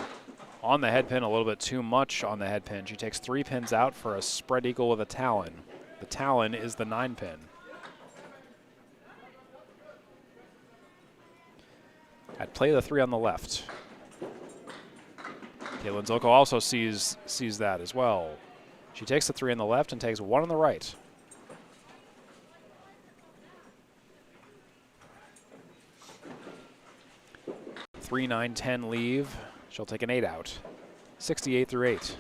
on the head pin, a little bit too much on the head pin. She takes 3 pins out for a spread eagle with a talon. The talon is the 9 pin. I'd play the 3 on the left. Caitlin Zoltko also sees that as well. She takes the 3 on the left and takes 1 on the right. Three, 9, 10 leave. She'll take an 8 out. 68 through 8.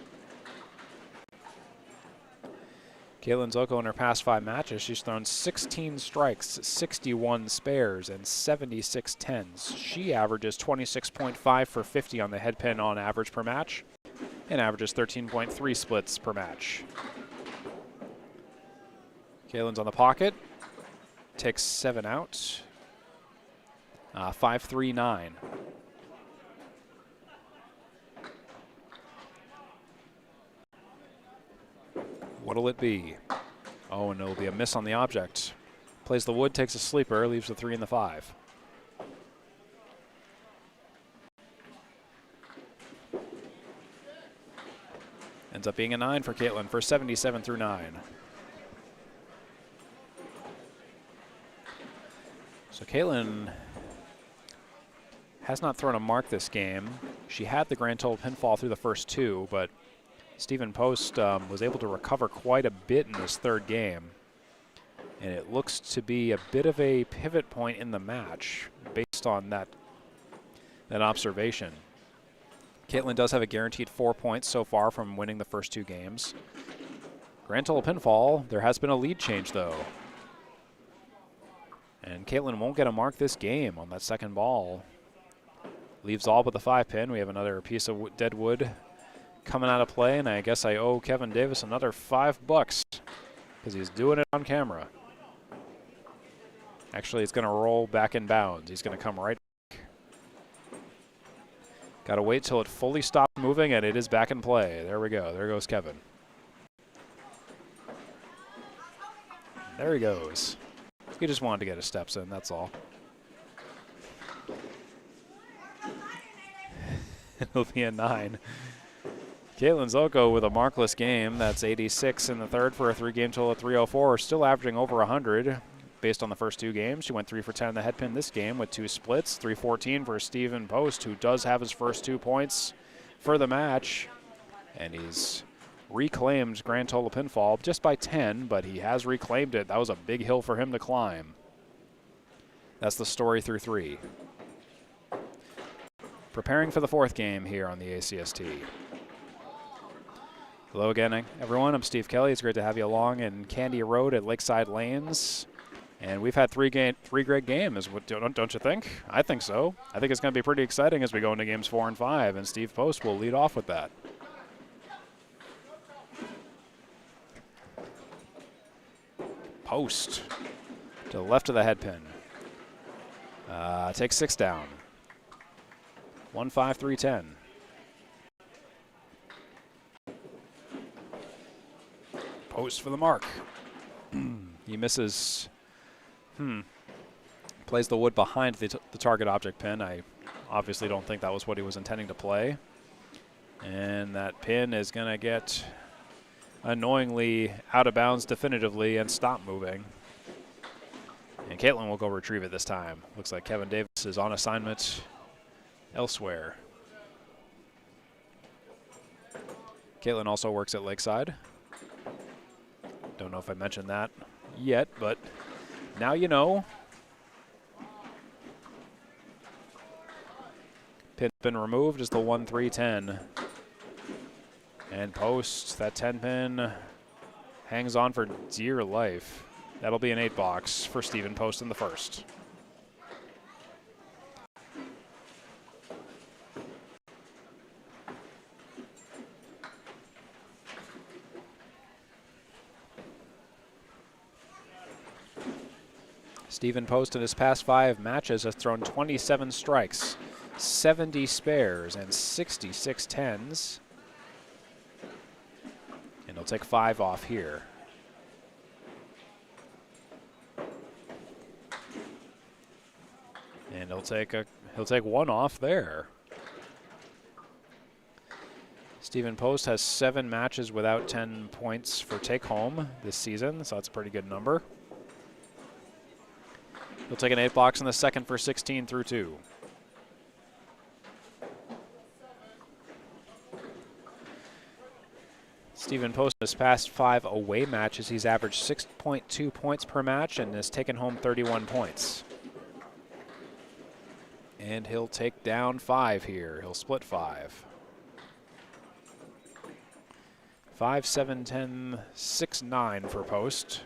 Caitlin Zoltko in her past 5 matches, she's thrown 16 strikes, 61 spares, and 76 tens. She averages 26.5 for 50 on the head pin on average per match, and averages 13.3 splits per match. Caitlin's on the pocket, takes 7 out. 5, 3, 9. What'll it be? Oh, and it'll be a miss on the object. Plays the wood, takes a sleeper, leaves the 3 and the 5. Ends up being a 9 for Caitlin for 77 through 9. So Caitlin has not thrown a mark this game. She had the grand total pinfall through the first 2, but Stephen Post was able to recover quite a bit in this 3rd game. And it looks to be a bit of a pivot point in the match based on that observation. Caitlin does have a guaranteed 4 points so far from winning the first 2 games. Grand total pinfall, there has been a lead change though. And Caitlin won't get a mark this game on that second ball. Leaves all but the 5 pin. We have another piece of dead wood coming out of play, and I guess I owe Kevin Davis another $5 because he's doing it on camera. Actually, it's going to roll back in bounds. He's going to come right back. Got to wait till it fully stops moving, and it is back in play. There we go. There goes Kevin. There he goes. He just wanted to get his steps in, that's all. It'll be a 9. Caitlin Zoltko with a markless game. That's 86 in the 3rd for a 3-game total of 304. Still averaging over 100 based on the first 2 games. She went 3 for 10 in the head pin this game with 2 splits. 314 for Stephen Post, who does have his first 2 points for the match. And he's reclaimed grand total pinfall just by 10, but he has reclaimed it. That was a big hill for him to climb. That's the story through 3. Preparing for the 4th game here on the ACST. Hello again, everyone. I'm Steve Kelly. It's great to have you along in Candy Road at Lakeside Lanes. And we've had 3 great games, don't you think? I think so. I think it's going to be pretty exciting as we go into games 4 and 5, and Steve Post will lead off with that. Post to the left of the head pin. Takes 6 down. 1, 5, 3, 10. Post for the mark. He misses. Plays the wood behind the target object pin. I obviously don't think that was what he was intending to play. And that pin is going to get annoyingly out of bounds definitively and stop moving. And Caitlin will go retrieve it this time. Looks like Kevin Davis is on assignment elsewhere. Caitlin also works at Lakeside. Don't know if I mentioned that yet, but now you know. Pin's been removed as the 1-3-10. And Post, that 10 pin hangs on for dear life. That'll be an 8 box for Stephen Post in the first. Stephen Post in his past 5 matches has thrown 27 strikes, 70 spares, and 66 tens. And he'll take 5 off here. And he'll take 1 off there. Stephen Post has 7 matches without 10 points for take home this season, so that's a pretty good number. He'll take an 8 box in the second for 16 through 2. Stephen Post in his past 5 away matches, he's averaged 6.2 points per match and has taken home 31 points. And he'll take down 5 here. He'll split 5. 5, 7, 10, 6, 9 for Post.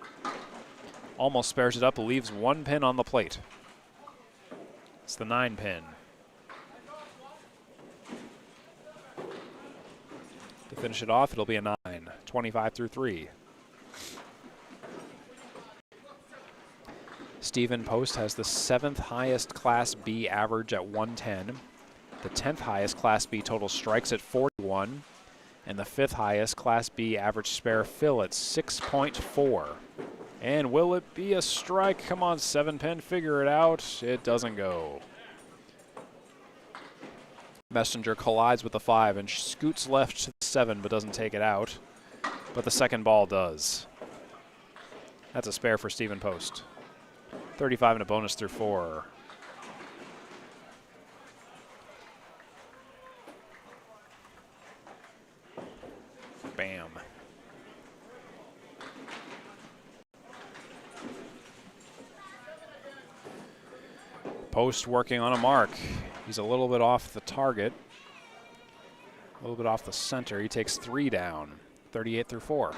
Almost spares it up, leaves 1 pin on the plate. It's the 9 pin. To finish it off, it'll be a 9, 25 through 3. Stephen Post has the 7th highest Class B average at 110, the 10th highest Class B total strikes at 41, and the 5th highest Class B average spare fill at 6.4. And will it be a strike? Come on, 7 pin, figure it out. It doesn't go. Messenger collides with the 5 and scoots left to the 7, but doesn't take it out. But the second ball does. That's a spare for Stephen Post. 35 and a bonus through 4. Bam. Post working on a mark. He's a little bit off the target. A little bit off the center. He takes 3 down. 38 through 4.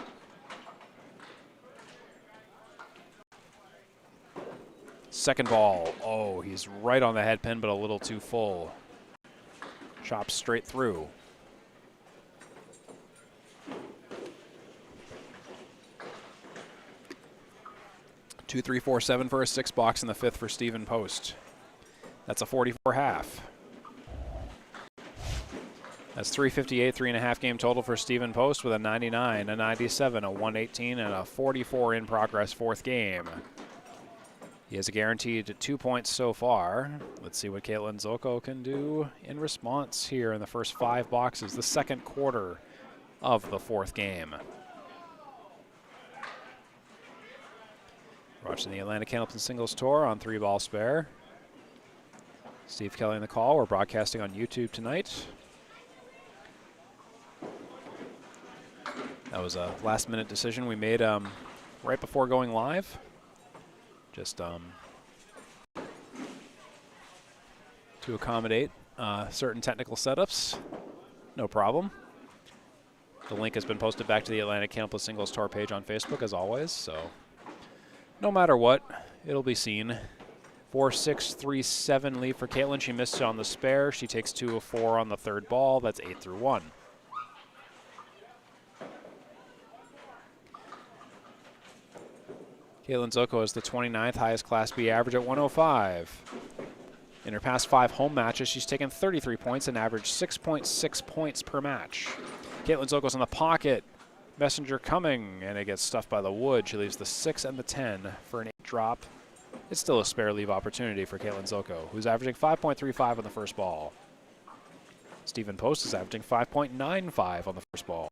Second ball. Oh, he's right on the head pin, but a little too full. Chops straight through. Two, 3, 4, 7 for a 6 box in the 5th for Stephen Post. That's a 44 half. That's 358, 3.5 game total for Stephen Post with a 99, a 97, a 118, and a 44 in progress 4th game. He has a guaranteed 2 points so far. Let's see what Caitlin Zoltko can do in response here in the first 5 boxes, the second quarter of the 4th game. Watching the Atlantic Candlepin Singles Tour on 3-ball spare. Steve Kelly on the call. We're broadcasting on YouTube tonight. That was a last-minute decision we made right before going live. Just to accommodate certain technical setups. No problem. The link has been posted back to the Atlantic Candlepin Singles Tour page on Facebook, as always, so no matter what, it'll be seen. 4-6-3-7 lead for Caitlin. She missed it on the spare. She takes 2 of 4 on the 3rd ball. That's 8 through 1. Caitlin Zoltko is the 29th highest Class B average at 105. In her past 5 home matches, she's taken 33 points and averaged 6.6 points per match. Caitlin Zoltko's in the pocket. Messenger coming, and it gets stuffed by the wood. She leaves the 6 and the 10 for an 8 drop. it's still a spare leave opportunity for Caitlin Zoltko, who's averaging 5.35 on the first ball. Stephen Post is averaging 5.95 on the first ball.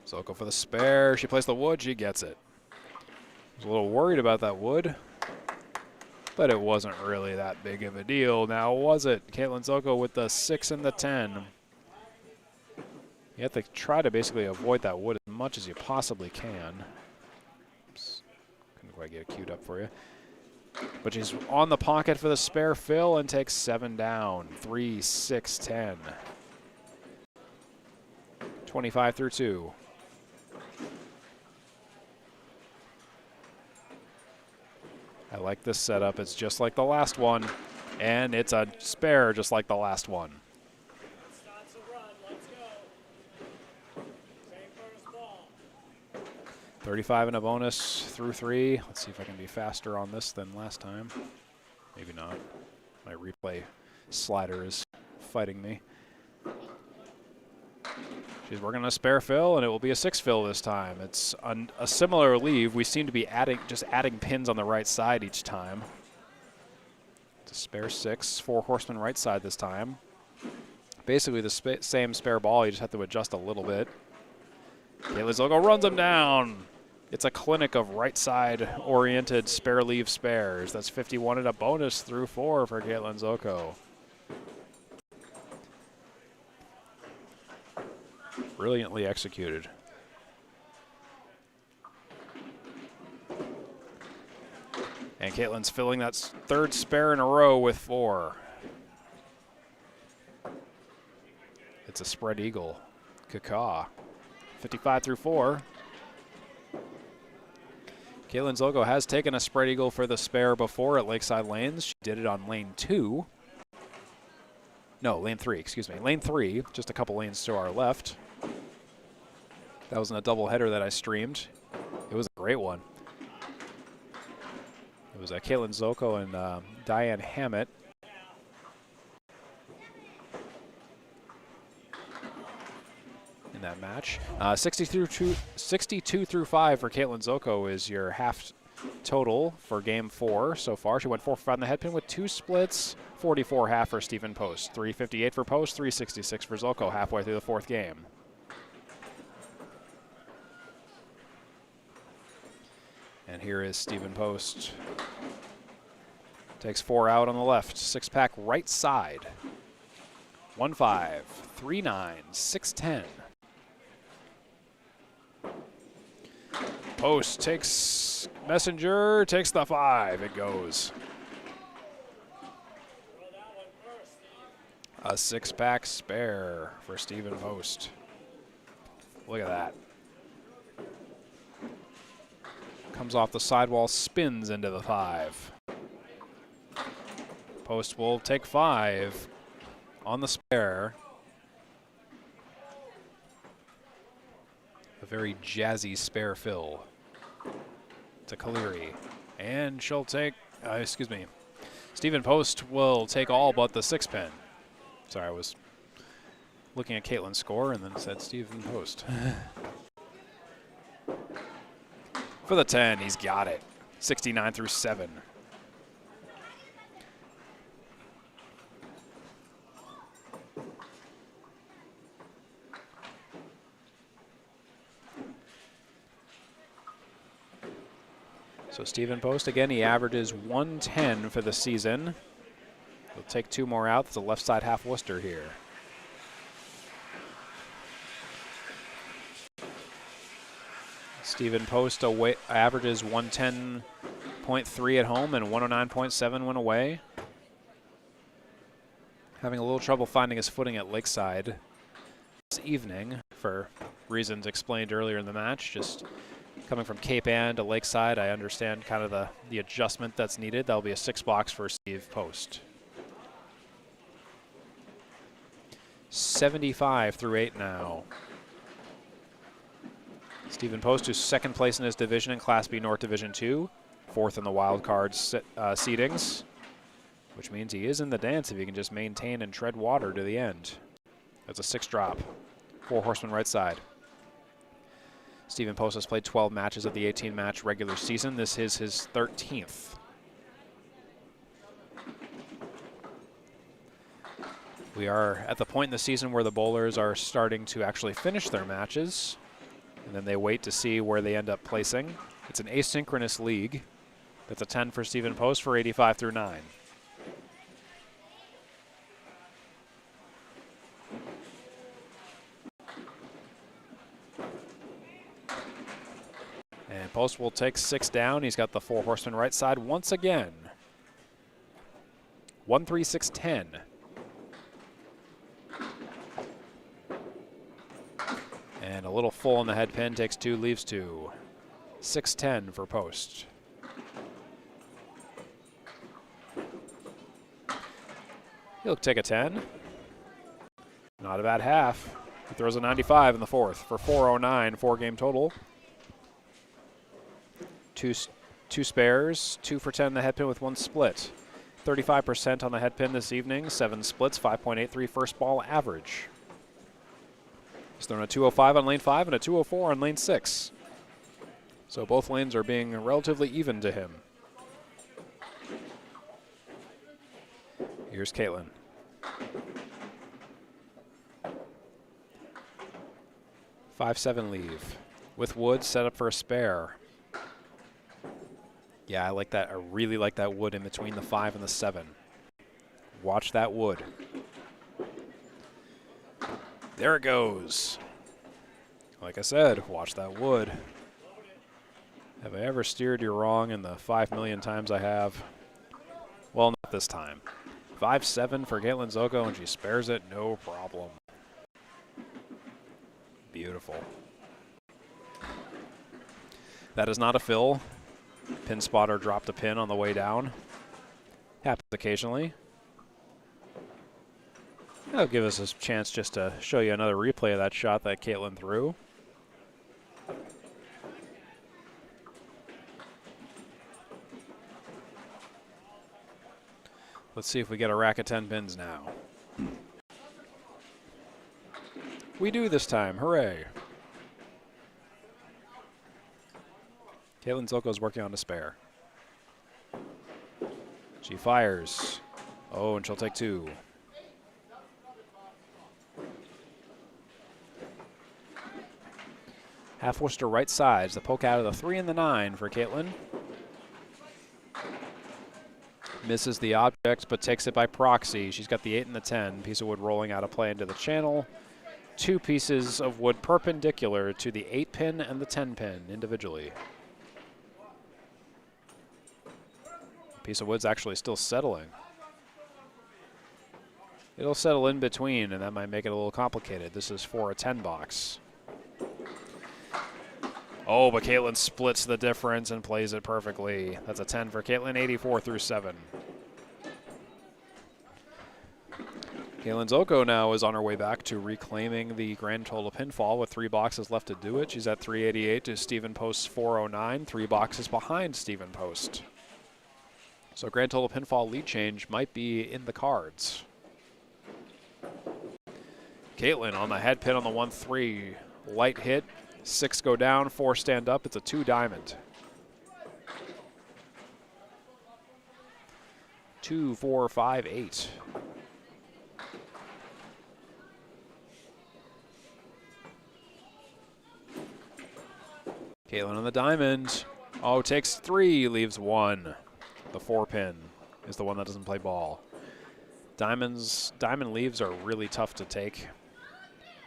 Zoltko for the spare. She plays the wood. She gets it. I was a little worried about that wood, but it wasn't really that big of a deal. Now, was it? Caitlin Zoltko with the 6 and the 10. You have to try to basically avoid that wood as much as you possibly can. Oops. Couldn't quite get it queued up for you. But she's on the pocket for the spare fill and takes 7 down. 3, 6, 10. 25 through 2. I like this setup. It's just like the last one. And it's a spare just like the last one. Starts a run. Let's go. Same first ball. 35 and a bonus through 3. Let's see if I can be faster on this than last time. Maybe not. My replay slider is fighting me. She's working on a spare fill, and it will be a 6 fill this time. It's a similar leave. We seem to be just adding pins on the right side each time. It's a spare 6, 4 horsemen right side this time. Basically the same spare ball, you just have to adjust a little bit. Caitlin Zoltko runs him down. It's a clinic of right side oriented spare leave spares. That's 51 and a bonus through 4 for Caitlin Zoltko. Brilliantly executed. And Caitlin's filling that 3rd spare in a row with 4. It's a spread eagle. Caw. 55 through 4. Caitlin Zoltko has taken a spread eagle for the spare before at Lakeside Lanes. She did it on lane 2. No, lane 3, excuse me. Lane 3, just a couple lanes to our left. That was in a doubleheader that I streamed. It was a great one. It was Caitlin Zoltko and Diane Hammett. In that match. 62 through 5 for Caitlin Zoltko is your half total for game 4 so far. She went 4 for 5 on the head pin with 2 splits. 44 half for Stephen Post. 358 for Post, 366 for Zoltko halfway through the 4th game. And here is Stephen Post. Takes 4 out on the left. 6-pack right side. 1-5, 3-9, 6-10. Post takes Messenger, takes the 5. It goes. A 6-pack spare for Stephen Post. Look at that. Comes off the sidewall, spins into the 5. Post will take 5 on the spare. A very jazzy spare fill to Kaleri. And she'll take, excuse me, Stephen Post will take all but the 6-pin. Sorry, I was looking at Caitlin's score and then said Stephen Post. For the 10, he's got it. 69 through 7. So Stephen Post, again, he averages 110 for the season. He'll take 2 more out. That's a left side half Worcester here. Stephen Post averages 110.3 at home and 109.7 when away. Having a little trouble finding his footing at Lakeside this evening for reasons explained earlier in the match. Just coming from Cape Ann to Lakeside, I understand kind of the adjustment that's needed. That'll be a 6 box for Steve Post. 75 through 8 now. Stephen Post, who's 2nd place in his division in Class B North Division 2, 4th in the wild card seedings, which means he is in the dance if he can just maintain and tread water to the end. That's a 6 drop. 4 horsemen right side. Stephen Post has played 12 matches of the 18-match regular season. This is his 13th. We are at the point in the season where the bowlers are starting to actually finish their matches, and then they wait to see where they end up placing. It's an asynchronous league. That's a 10 for Stephen Post for 85 through 9. And Post will take 6 down. He's got the 4 horseman right side once again. 1-3-6-10. And a little full on the head pin, takes 2, leaves 2. 6-10 for Post. He'll take a 10. Not a bad half. He throws a 95 in the 4th for 409, 4-game total. Two spares, 2 for 10 in the head pin with 1 split. 35% on the head pin this evening, 7 splits, 5.83 first ball average. He's thrown a 205 on lane 5 and a 204 on lane 6. So both lanes are being relatively even to him. Here's Caitlin. Five-7 leave. With wood set up for a spare. Yeah, I like that. I really like that wood in between the 5 and the 7. Watch that wood. There it goes. Like I said, watch that wood. Have I ever steered you wrong in the 5 million times I have? Well, not this time. 5-7 for Caitlin Zoltko, and she spares it, no problem. Beautiful. That is not a fill. Pin spotter dropped a pin on the way down. Happens occasionally. That'll give us a chance just to show you another replay of that shot that Caitlin threw. Let's see if we get a rack of 10 pins now. We do this time, hooray. Caitlin Zoltko's working on a spare. She fires. Oh, and she'll take 2. Half Worcester right sides, the poke out of the 3 and the 9 for Caitlin. Misses the object, but takes it by proxy. She's got the 8 and the 10. Piece of wood rolling out of play into the channel. 2 pieces of wood perpendicular to the 8 pin and the 10 pin individually. Piece of wood's actually still settling. It'll settle in between, and that might make it a little complicated. This is for a 10 box. Oh, but Caitlin splits the difference and plays it perfectly. That's a 10 for Caitlin, 84 through 7. Caitlin Zoltko now is on her way back to reclaiming the grand total pinfall with 3 boxes left to do it. She's at 388 to Stephen Post's 409, 3 boxes behind Stephen Post. So grand total pinfall lead change might be in the cards. Caitlin on the head pin on the 1-3. Light hit, 6 go down, 4 stand up. It's a 2 diamond. 2, 4, 5, 8. Caitlin on the diamond. Oh, takes 3, leaves 1. The 4 pin is the one that doesn't play ball. Diamond leaves are really tough to take.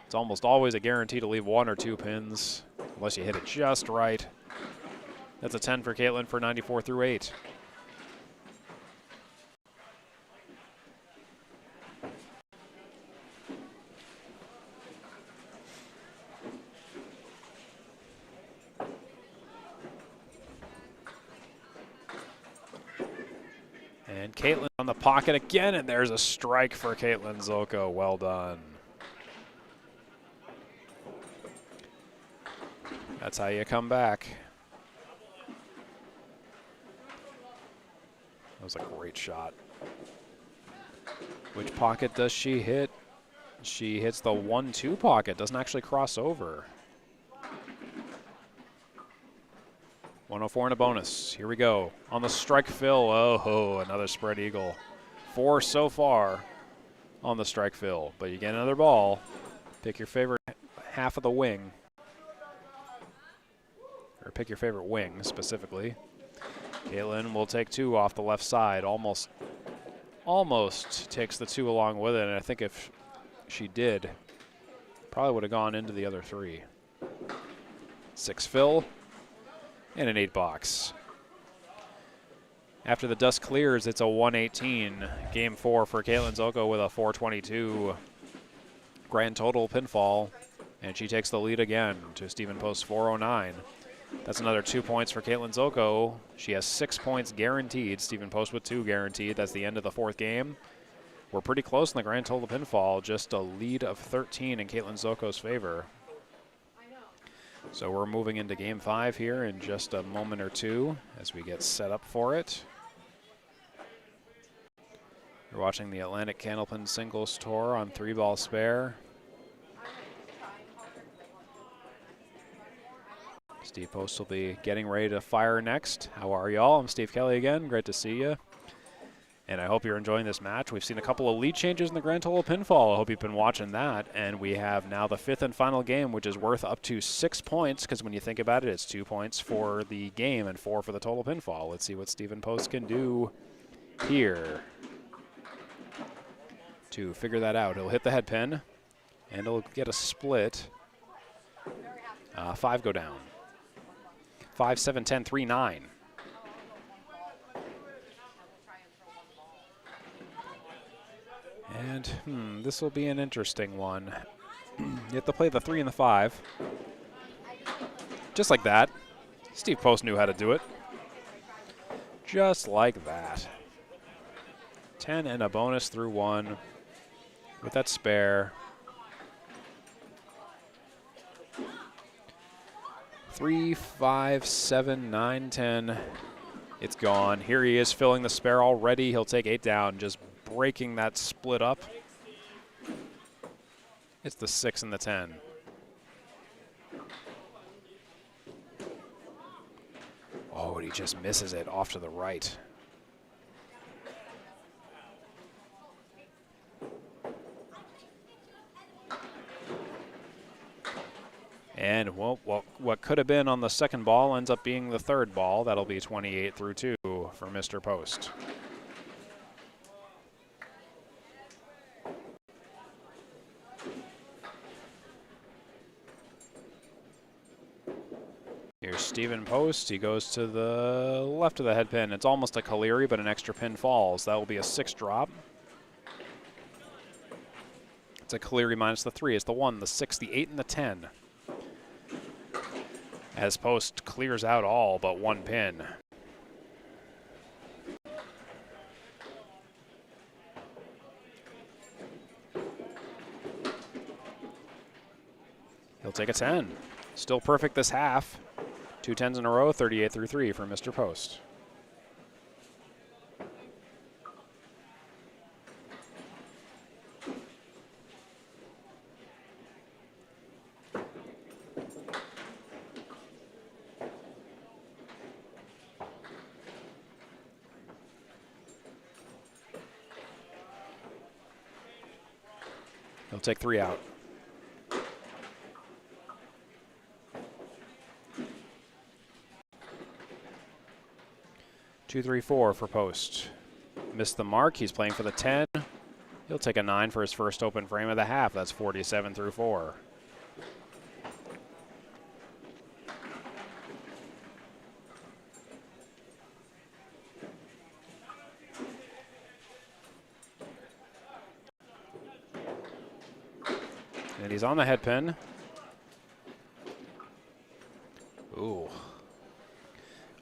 It's almost always a guarantee to leave 1 or 2 pins, unless you hit it just right. That's a 10 for Caitlin for 94 through 8. And Caitlin on the pocket again, and there's a strike for Caitlin Zoltko. Well done. That's how you come back. That was a great shot. Which pocket does she hit? She hits the 1-2 pocket, doesn't actually cross over. 104 and a bonus. Here we go. On the strike fill. Oh, another spread eagle. 4 so far on the strike fill. But you get another ball. Pick your favorite half of the wing. Or pick your favorite wing specifically. Caitlin will take 2 off the left side. Almost takes the 2 along with it. And I think if she did, probably would have gone into the other 3. 6 fill. And an 8 box. After the dust clears, it's a 118. Game 4 for Caitlin Zoltko with a 422 grand total pinfall. And she takes the lead again to Stephen Post's 409. That's another 2 points for Caitlin Zoltko. She has 6 points guaranteed. Stephen Post with 2 guaranteed. That's the end of the 4th game. We're pretty close in the grand total pinfall. Just a lead of 13 in Caitlin Zoltko's favor. So we're moving into game 5 here in just a moment or two as we get set up for it. You're watching the Atlantic Candlepin Singles Tour on 3-ball spare. Steve Post will be getting ready to fire next. How are y'all? I'm Steve Kelly again. Great to see you. And I hope you're enjoying this match. We've seen a couple of lead changes in the grand total pinfall. I hope you've been watching that. And we have now the 5th and final game, which is worth up to 6 points, because when you think about it, it's 2 points for the game and 4 for the total pinfall. Let's see what Stephen Post can do here to figure that out. He'll hit the head pin, and he'll get a split. 5 go down. 5, 7, 10, 3, 9. And this will be an interesting one. You have to play the 3 and the 5. Just like that. Steve Post knew how to do it. Just like that. 10 and a bonus through 1 with that spare. 3, 5, 7, 9, 10. It's gone. Here he is filling the spare already. He'll take 8 down, just breaking that split up. It's the 6 and the 10. Oh, and he just misses it off to the right. And well, what could have been on the second ball ends up being the third ball. That'll be 28 through 2 for Mr. Post. Here's Stephen Post. He goes to the left of the head pin. It's almost a Caleri, but an extra pin falls. That will be a 6 drop. It's a Caleri minus the 3. It's the 1, the 6, the 8, and the 10. As Post clears out all but 1 pin. He'll take a 10. Still perfect this half. 2 10s in a row, 38 through 3 for Mr. Post. He'll take 3 out. 2, 3, 4 for Post. Missed the mark. He's playing for the 10. He'll take a 9 for his first open frame of the half. That's 47 through 4. And he's on the head pin. Ooh.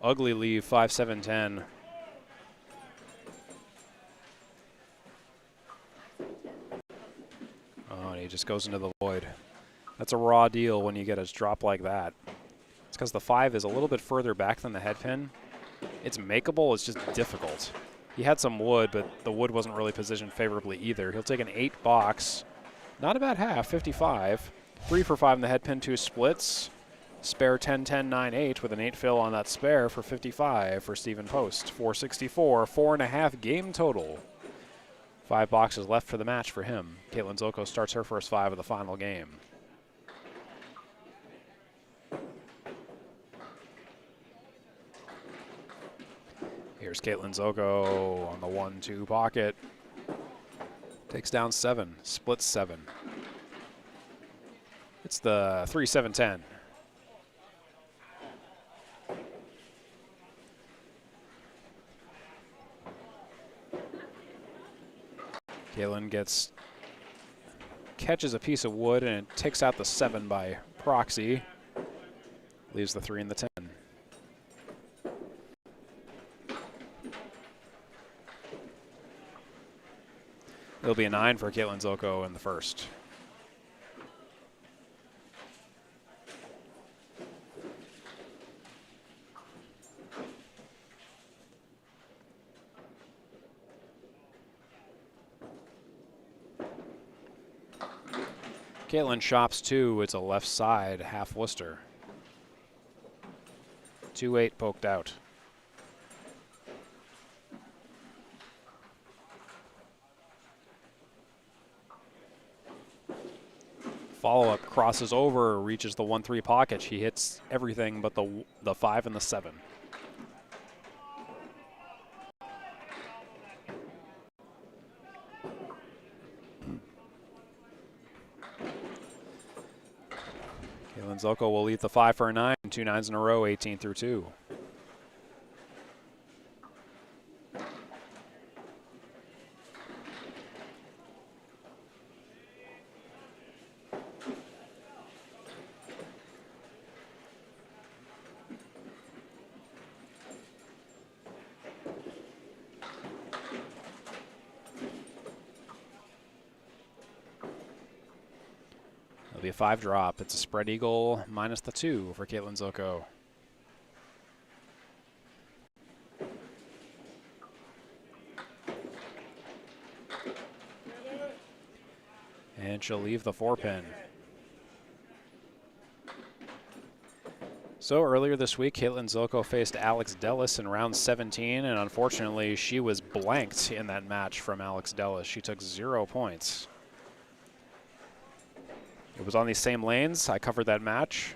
Ugly leave, 5, 7, 10. Oh, and he just goes into the void. That's a raw deal when you get a drop like that. It's because the 5 is a little bit further back than the head pin. It's makeable, it's just difficult. He had some wood, but the wood wasn't really positioned favorably either. He'll take an 8 box. Not a bad half, 55. 3 for 5 in the head pin, 2 splits. Spare 10-10-9-8 with an 8 fill on that spare for 55 for Stephen Post. 464, 4.5 game total. 5 boxes left for the match for him. Caitlin Zoltko starts her first 5 of the final game. Here's Caitlin Zoltko on the 1-2 pocket. Takes down 7, splits 7. It's the 3-7-10. Caitlin catches a piece of wood and it takes out the 7 by proxy. Leaves the 3 and the 10. It'll be a 9 for Caitlin Zoltko in the first. Caitlin shops 2. It's a left side, half Worcester. 2-8 poked out. Follow-up crosses over, reaches the 1-3 pocket. She hits everything but the 5 and the 7. Caitlin Zoltko will lead the 5 for a 9, 2 9s in a row, 18 through 2. It'll be a 5 drop. It's a spread eagle minus the 2 for Caitlin Zoltko. And she'll leave the 4-pin. So earlier this week, Caitlin Zoltko faced Alex Dellis in round 17, and unfortunately she was blanked in that match from Alex Dellis. She took 0 points. It was on these same lanes. I covered that match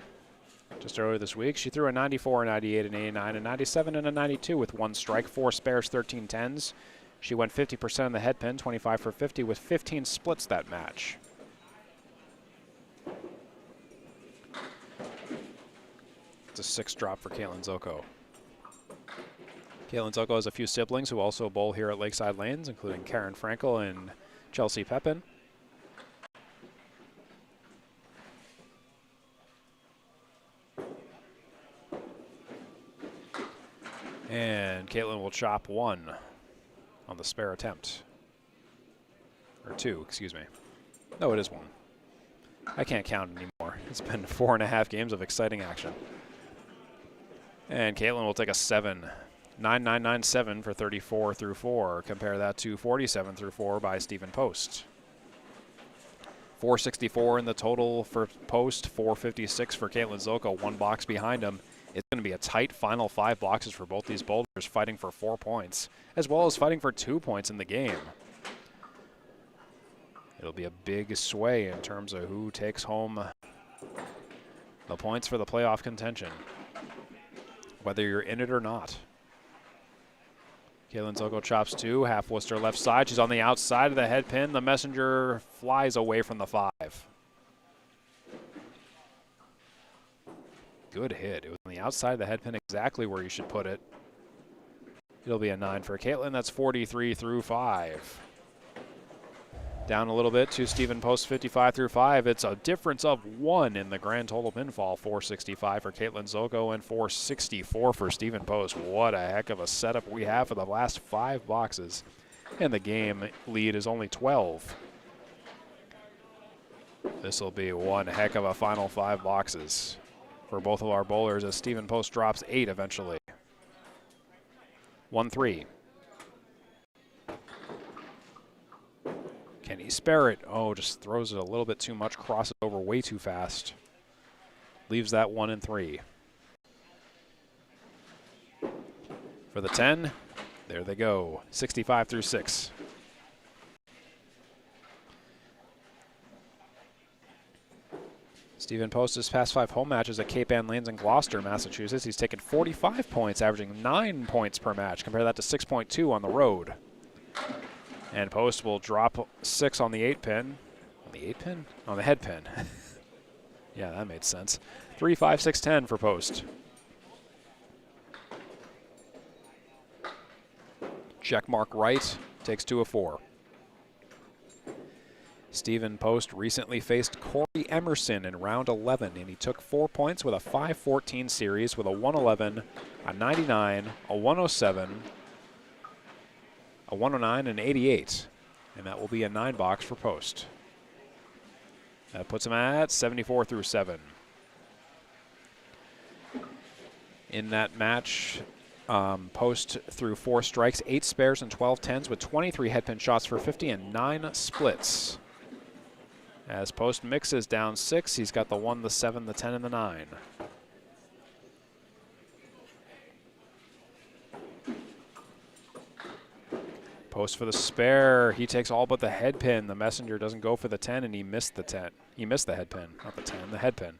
just earlier this week. She threw a 94, a 98, an 89, a 97, and a 92 with 1 strike, 4 spares, 13 tens. She went 50% on the head pin, 25 for 50 with 15 splits that match. It's a 6 drop for Caitlin Zoltko. Caitlin Zoltko has a few siblings who also bowl here at Lakeside Lanes, including Karen Frankel and Chelsea Pepin. And Caitlin will chop 1 on the spare attempt. Or 2, excuse me. No, it is 1. I can't count anymore. It's been 4.5 games of exciting action. And Caitlin will take a 7. 9-9-9-7 for 34 through 4. Compare that to 47 through 4 by Stephen Post. 464 in the total for Post, 456 for Caitlin Zoltko, 1 box behind him. It's going to be a tight final 5 boxes for both these bowlers, fighting for 4 points, as well as fighting for 2 points in the game. It'll be a big sway in terms of who takes home the points for the playoff contention, whether you're in it or not. Caitlin Zoltko chops 2, half Worcester left side. She's on the outside of the head pin. The messenger flies away from the 5. Good hit. It was on the outside of the head pin, exactly where you should put it. It'll be a 9 for Caitlin. That's 43 through 5. Down a little bit to Stephen Post, 55 through 5. It's a difference of 1 in the grand total pinfall. 465 for Caitlin Zoltko and 464 for Stephen Post. What a heck of a setup we have for the last 5 boxes. And the game lead is only 12. This will be one heck of a final 5 boxes for both of our bowlers as Stephen Post drops 8 eventually. 1-3. Can he spare it? Oh, just throws it a little bit too much, crosses over way too fast. leaves that 1 and 3. For the 10, there they go, 65 through 6. Stephen Post his past 5 home matches at Cape Ann Lanes in Gloucester, Massachusetts. He's taken 45 points, averaging 9 points per match. Compare that to 6.2 on the road. And Post will drop 6 on the 8-pin. On the 8-pin? On the head pin. Yeah, that made sense. 3, 5, 6, 10 for Post. Check mark right, takes 2 of 4. Stephen Post recently faced Corey Emerson in round 11, and he took 4 points with a 5-14 series with a 111, a 99, a 107, a 109, and 88. And that will be a 9-box for Post. That puts him at 74 through 7. In that match, Post threw 4 strikes, 8 spares, and 12 tens with 23 headpin shots for 50 and 9 splits. As Post mixes down 6, he's got the 1, the 7, the 10, and the 9. Post for the spare. He takes all but the head pin. The messenger doesn't go for the 10, and he missed the 10. He missed the head pin, not the 10, the head pin.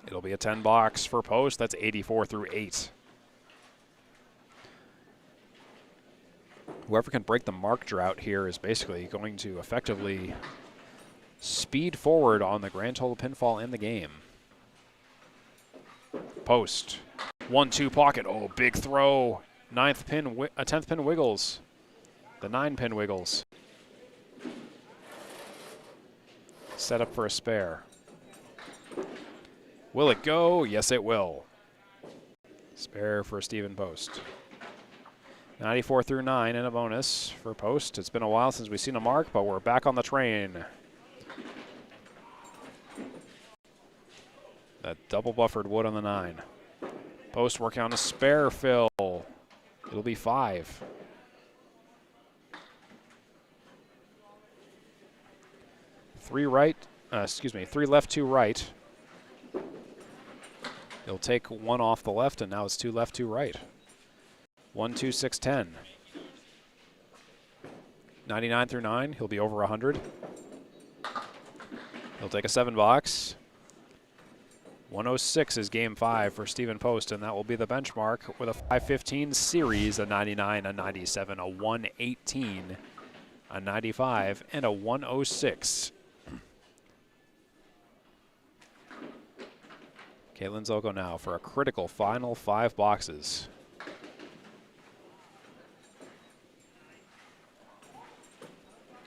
It'll be a 10-box for Post. That's 84 through 8. Whoever can break the mark drought here is basically going to effectively speed forward on the grand total pinfall in the game. Post. 1-2 pocket. Oh, big throw. 9th pin, 10th pin wiggles. The 9-pin wiggles. Set up for a spare. Will it go? Yes, it will. Spare for Stephen Post. 94 through 9 and a bonus for Post. It's been a while since we've seen a mark, but we're back on the train. That double buffered wood on the 9. Post working on a spare fill. It'll be 5. Three left, 2 right. He'll take 1 off the left, and now it's 2 left, 2 right. 1, 2, 6, 10. 99 through 9, he'll be over 100. He'll take a 7-box. 106 is game 5 for Stephen Post, and that will be the benchmark with a 515 series, a 99, a 97, a 118, a 95, and a 106. Caitlin Zoltko now for a critical final 5 boxes.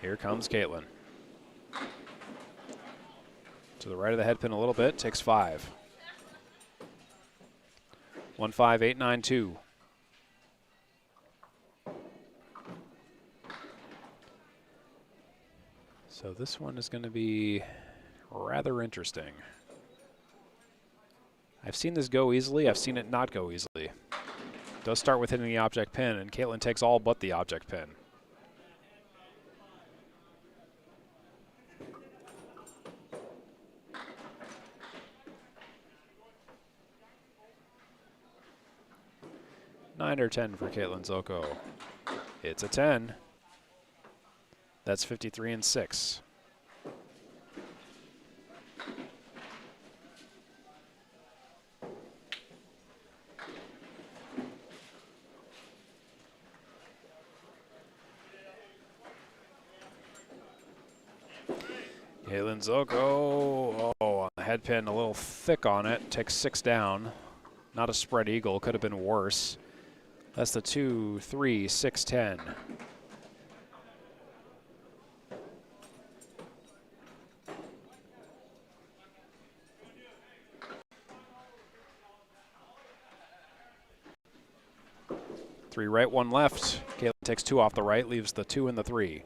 Here comes Caitlin. To the right of the head pin a little bit, takes 5. 15892. So this one is going to be rather interesting. I've seen this go easily, I've seen it not go easily. It does start with hitting the object pin, and Caitlin takes all but the object pin. Nine or 10 for Caitlin Zoltko. It's a 10. That's 53 and 6. Caitlin Zoltko, on the head pin, a little thick on it, takes 6 down. Not a spread eagle, could have been worse. That's the 2, 3, 6, 10. Three right, 1 left. Caitlin takes 2 off the right, leaves the 2 and the 3.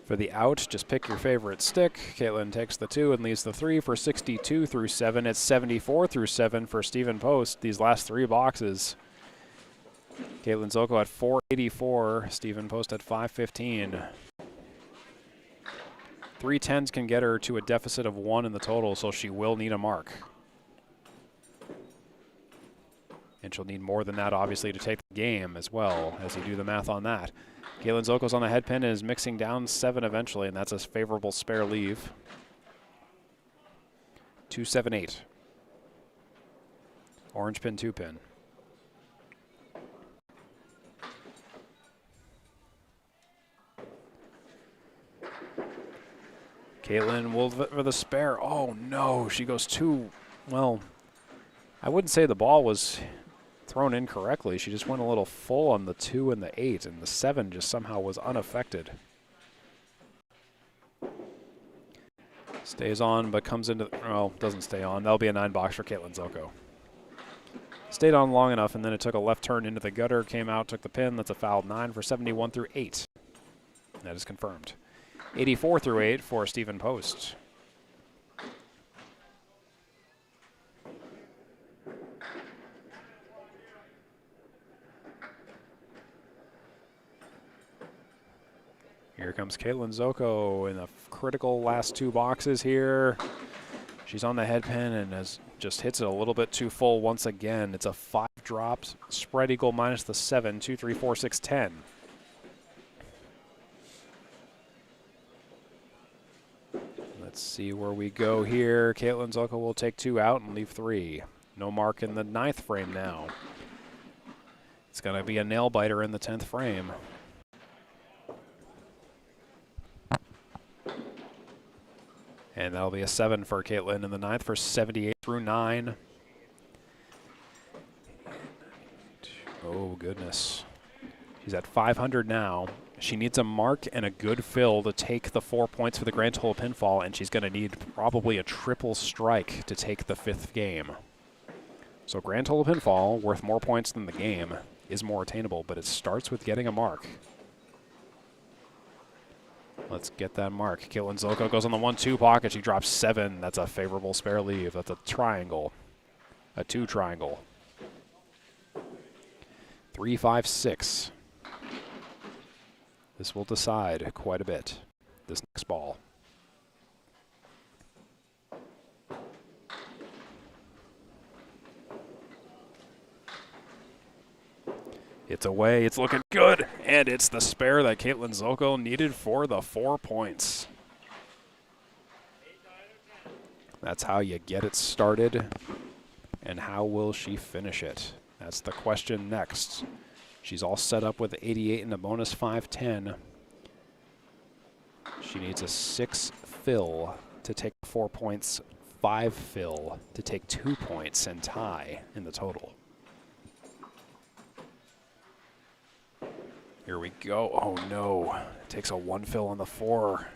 For the out, just pick your favorite stick. Caitlin takes the 2 and leaves the 3 for 62 through 7. It's 74 through 7 for Stephen Post. These last 3 boxes Caitlin Zoltko at 484, Stephen Post at 515. 3 10s can get her to a deficit of 1 in the total, so she will need a mark. And she'll need more than that, obviously, to take the game as well, as you do the math on that. Caitlin Zoltko's on the head pin and is mixing down 7 eventually, and that's a favorable spare leave. 2-7-8. Orange pin, 2 pin. Caitlin will for the spare. Oh no, she goes too, well, I wouldn't say the ball was thrown incorrectly. She just went a little full on the 2 and the 8, and the 7 just somehow was unaffected. Stays on, but comes into, oh, doesn't stay on. That'll be a 9-box for Caitlin Zoltko. Stayed on long enough, and then it took a left turn into the gutter, came out, took the pin. That's a foul 9 for 71 through 8. That is confirmed. 84 through 8 for Stephen Post. Here comes Caitlin Zoltko in the critical last 2 boxes here. She's on the head pin and just hits it a little bit too full once again. It's a 5 drops, spread eagle minus the 7, 2, 3, 4, 6, 10. Let's see where we go here. Caitlin Zoltko will take 2 out and leave 3. No mark in the 9th frame now. It's going to be a nail biter in the 10th frame. And that'll be a 7 for Caitlin in the 9th for 78 through 9. Oh, goodness. She's at 500 now. She needs a mark and a good fill to take the 4 points for the grand total pinfall, and she's going to need probably a triple strike to take the 5th game. So grand total pinfall, worth more points than the game, is more attainable, but it starts with getting a mark. Let's get that mark. Caitlin Zoltko goes on the 1-2 pocket. She drops 7. That's a favorable spare leave. That's a triangle. A 2 triangle. 3, 5, 6. This will decide quite a bit, this next ball. It's away, it's looking good, and it's the spare that Caitlin Zoltko needed for the 4 points. That's how you get it started, and how will she finish it? That's the question next. She's all set up with 88 and a bonus 510. She needs a 6 fill to take 4 points, 5 fill to take 2 points and tie in the total. Here we go. Oh no, it takes a 1 fill on the 4.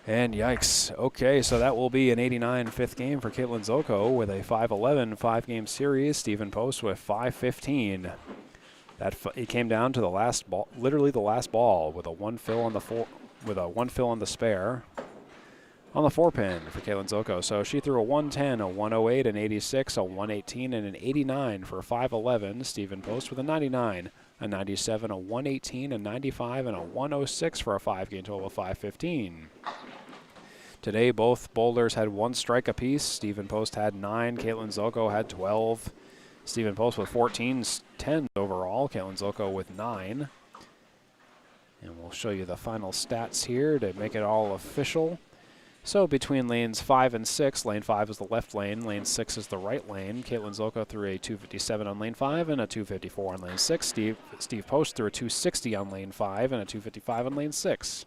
And yikes. Okay, so that will be an 89 5th game for Caitlin Zoltko with a 5-11 5-game series. Stephen Post with 5-15. It came down to the last ball, literally the last ball, with a 1 fill on the 4, with a 1 fill on the spare on the 4 pin for Caitlin Zoltko. So she threw a 110, a 108, an 86, a 118, and an 89 for 5-11. Stephen Post with a 99, a 97, a 118, a 95, and a 106 for a 5-game total of 5-15. Today, both bowlers had 1 strike apiece. Stephen Post had 9, Caitlin Zoltko had 12. Stephen Post with 14 10s overall, Caitlin Zoltko with 9. And we'll show you the final stats here to make it all official. So between lanes 5 and 6, lane 5 is the left lane, lane 6 is the right lane. Caitlin Zoltko threw a 257 on lane 5 and a 254 on lane 6. Steve Post threw a 260 on lane 5 and a 255 on lane 6.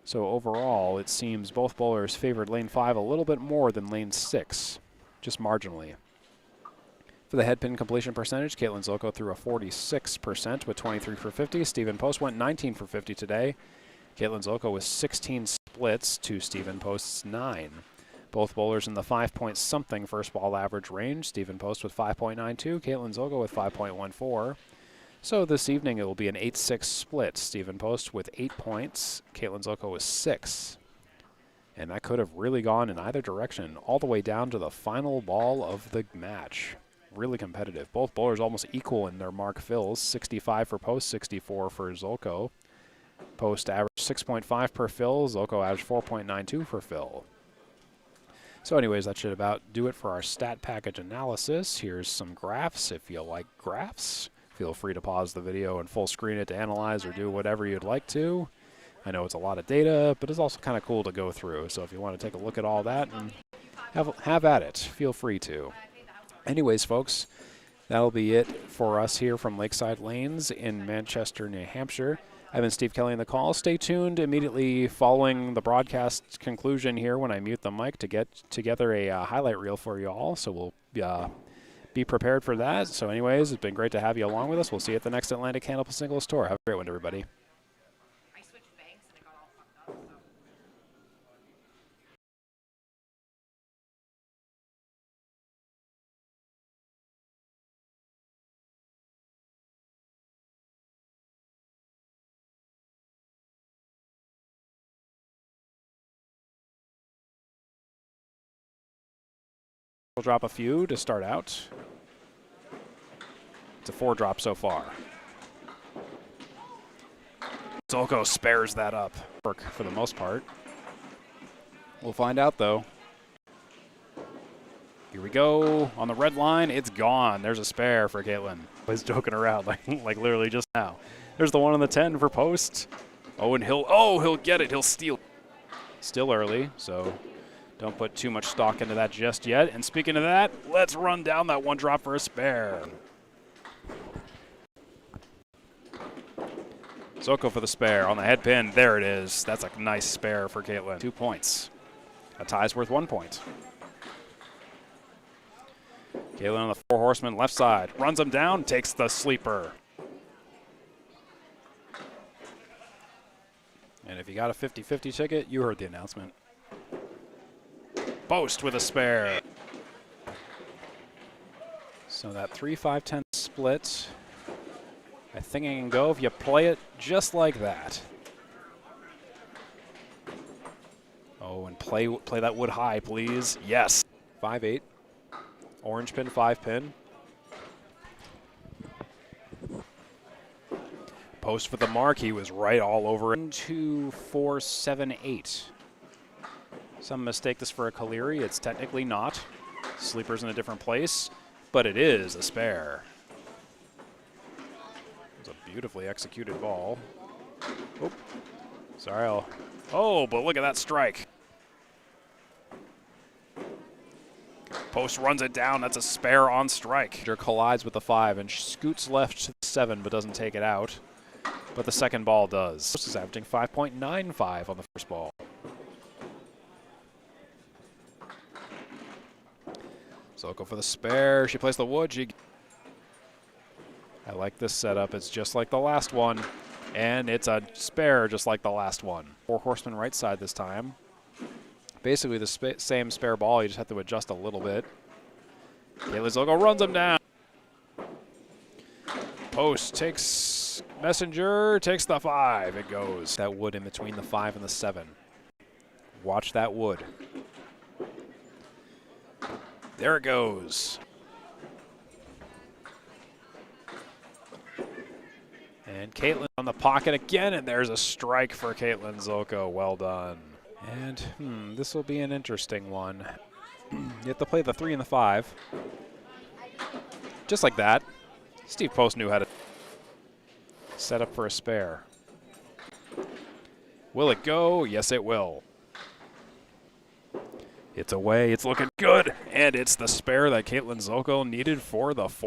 So overall, it seems both bowlers favored lane 5 a little bit more than lane 6, just marginally. For the head pin completion percentage, Caitlin Zoltko threw a 46% with 23 for 50. Stephen Post went 19 for 50 today. Caitlin Zoltko with 16 splits to Stephen Post's 9. Both bowlers in the 5-point-something first ball average range. Stephen Post with 5.92, Caitlin Zoltko with 5.14. So this evening it will be an 8-6 split. Stephen Post with 8 points, Caitlin Zoltko with 6. And that could have really gone in either direction, all the way down to the final ball of the match. really competitive. Both bowlers almost equal in their mark fills. 65 for Poste, 64 for Zoltko. Poste average 6.5 per fill. Zoltko average 4.92 per fill. So anyways, that should about do it for our stat package analysis. Here's some graphs. If you like graphs, feel free to pause the video and full screen it to analyze or do whatever you'd like to. I know it's a lot of data, but it's also kind of cool to go through. So if you want to take a look at all that and have at it, feel free to. Anyways, folks, that'll be it for us here from Lakeside Lanes in Manchester, New Hampshire. I've been Steve Kelly on the call. Stay tuned immediately following the broadcast conclusion here when I mute the mic to get together a highlight reel for you all. So we'll be prepared for that. So anyways, it's been great to have you along with us. We'll see you at the next Atlantic Candlepin Singles Tour. Have a great one, everybody. We'll drop a few to start out. It's a 4-drop so far. Zoltko spares that up for the most part. We'll find out, though. Here we go. On the red line, it's gone. There's a spare for Caitlin. He's joking around like literally just now. There's the 1 on the 10 for Poste. Oh, and he'll get it. He'll steal. Still early, so don't put too much stock into that just yet. And speaking of that, let's run down that 1 drop for a spare. Zoltko for the spare on the head pin. There it is. That's a nice spare for Caitlin. 2 points. A tie's worth 1 point. Caitlin on the 4 horsemen left side. Runs him down, takes the sleeper. And if you got a 50-50 ticket, you heard the announcement. Poste with a spare. So that 3-5-10 split, I think it can go if you play it just like that. Oh, and play that wood high, please. Yes. 5-8. Orange pin, 5 pin. Poste for the mark. He was right all over it. 1, 2, 4, 7, 8. Some mistake this for a Caleri. It's technically not. Sleeper's in a different place, but it is a spare. It's a beautifully executed ball. Oh, sorry. Oh, but look at that strike. Poste runs it down. That's a spare on strike. Collides with the 5 and scoots left to the 7, but doesn't take it out. But the second ball does. Poste is averaging 5.95 on the first ball. Zoltko for the spare. She plays the wood. I like this setup. It's just like the last one. And it's a spare just like the last one. 4 horsemen right side this time. Basically the same spare ball. You just have to adjust a little bit. Caitlin Zoltko runs him down. Poste takes messenger, takes the 5. It goes. That wood in between the 5 and the 7. Watch that wood. There it goes. And Caitlin on the pocket again, and there's a strike for Caitlin Zoltko. Well done. And this will be an interesting one. You have to play the 3 and the 5. Just like that. Steve Poste knew how to set up for a spare. Will it go? Yes, it will. It's away. It's looking good. And it's the spare that Caitlin Zoltko needed for the 4th.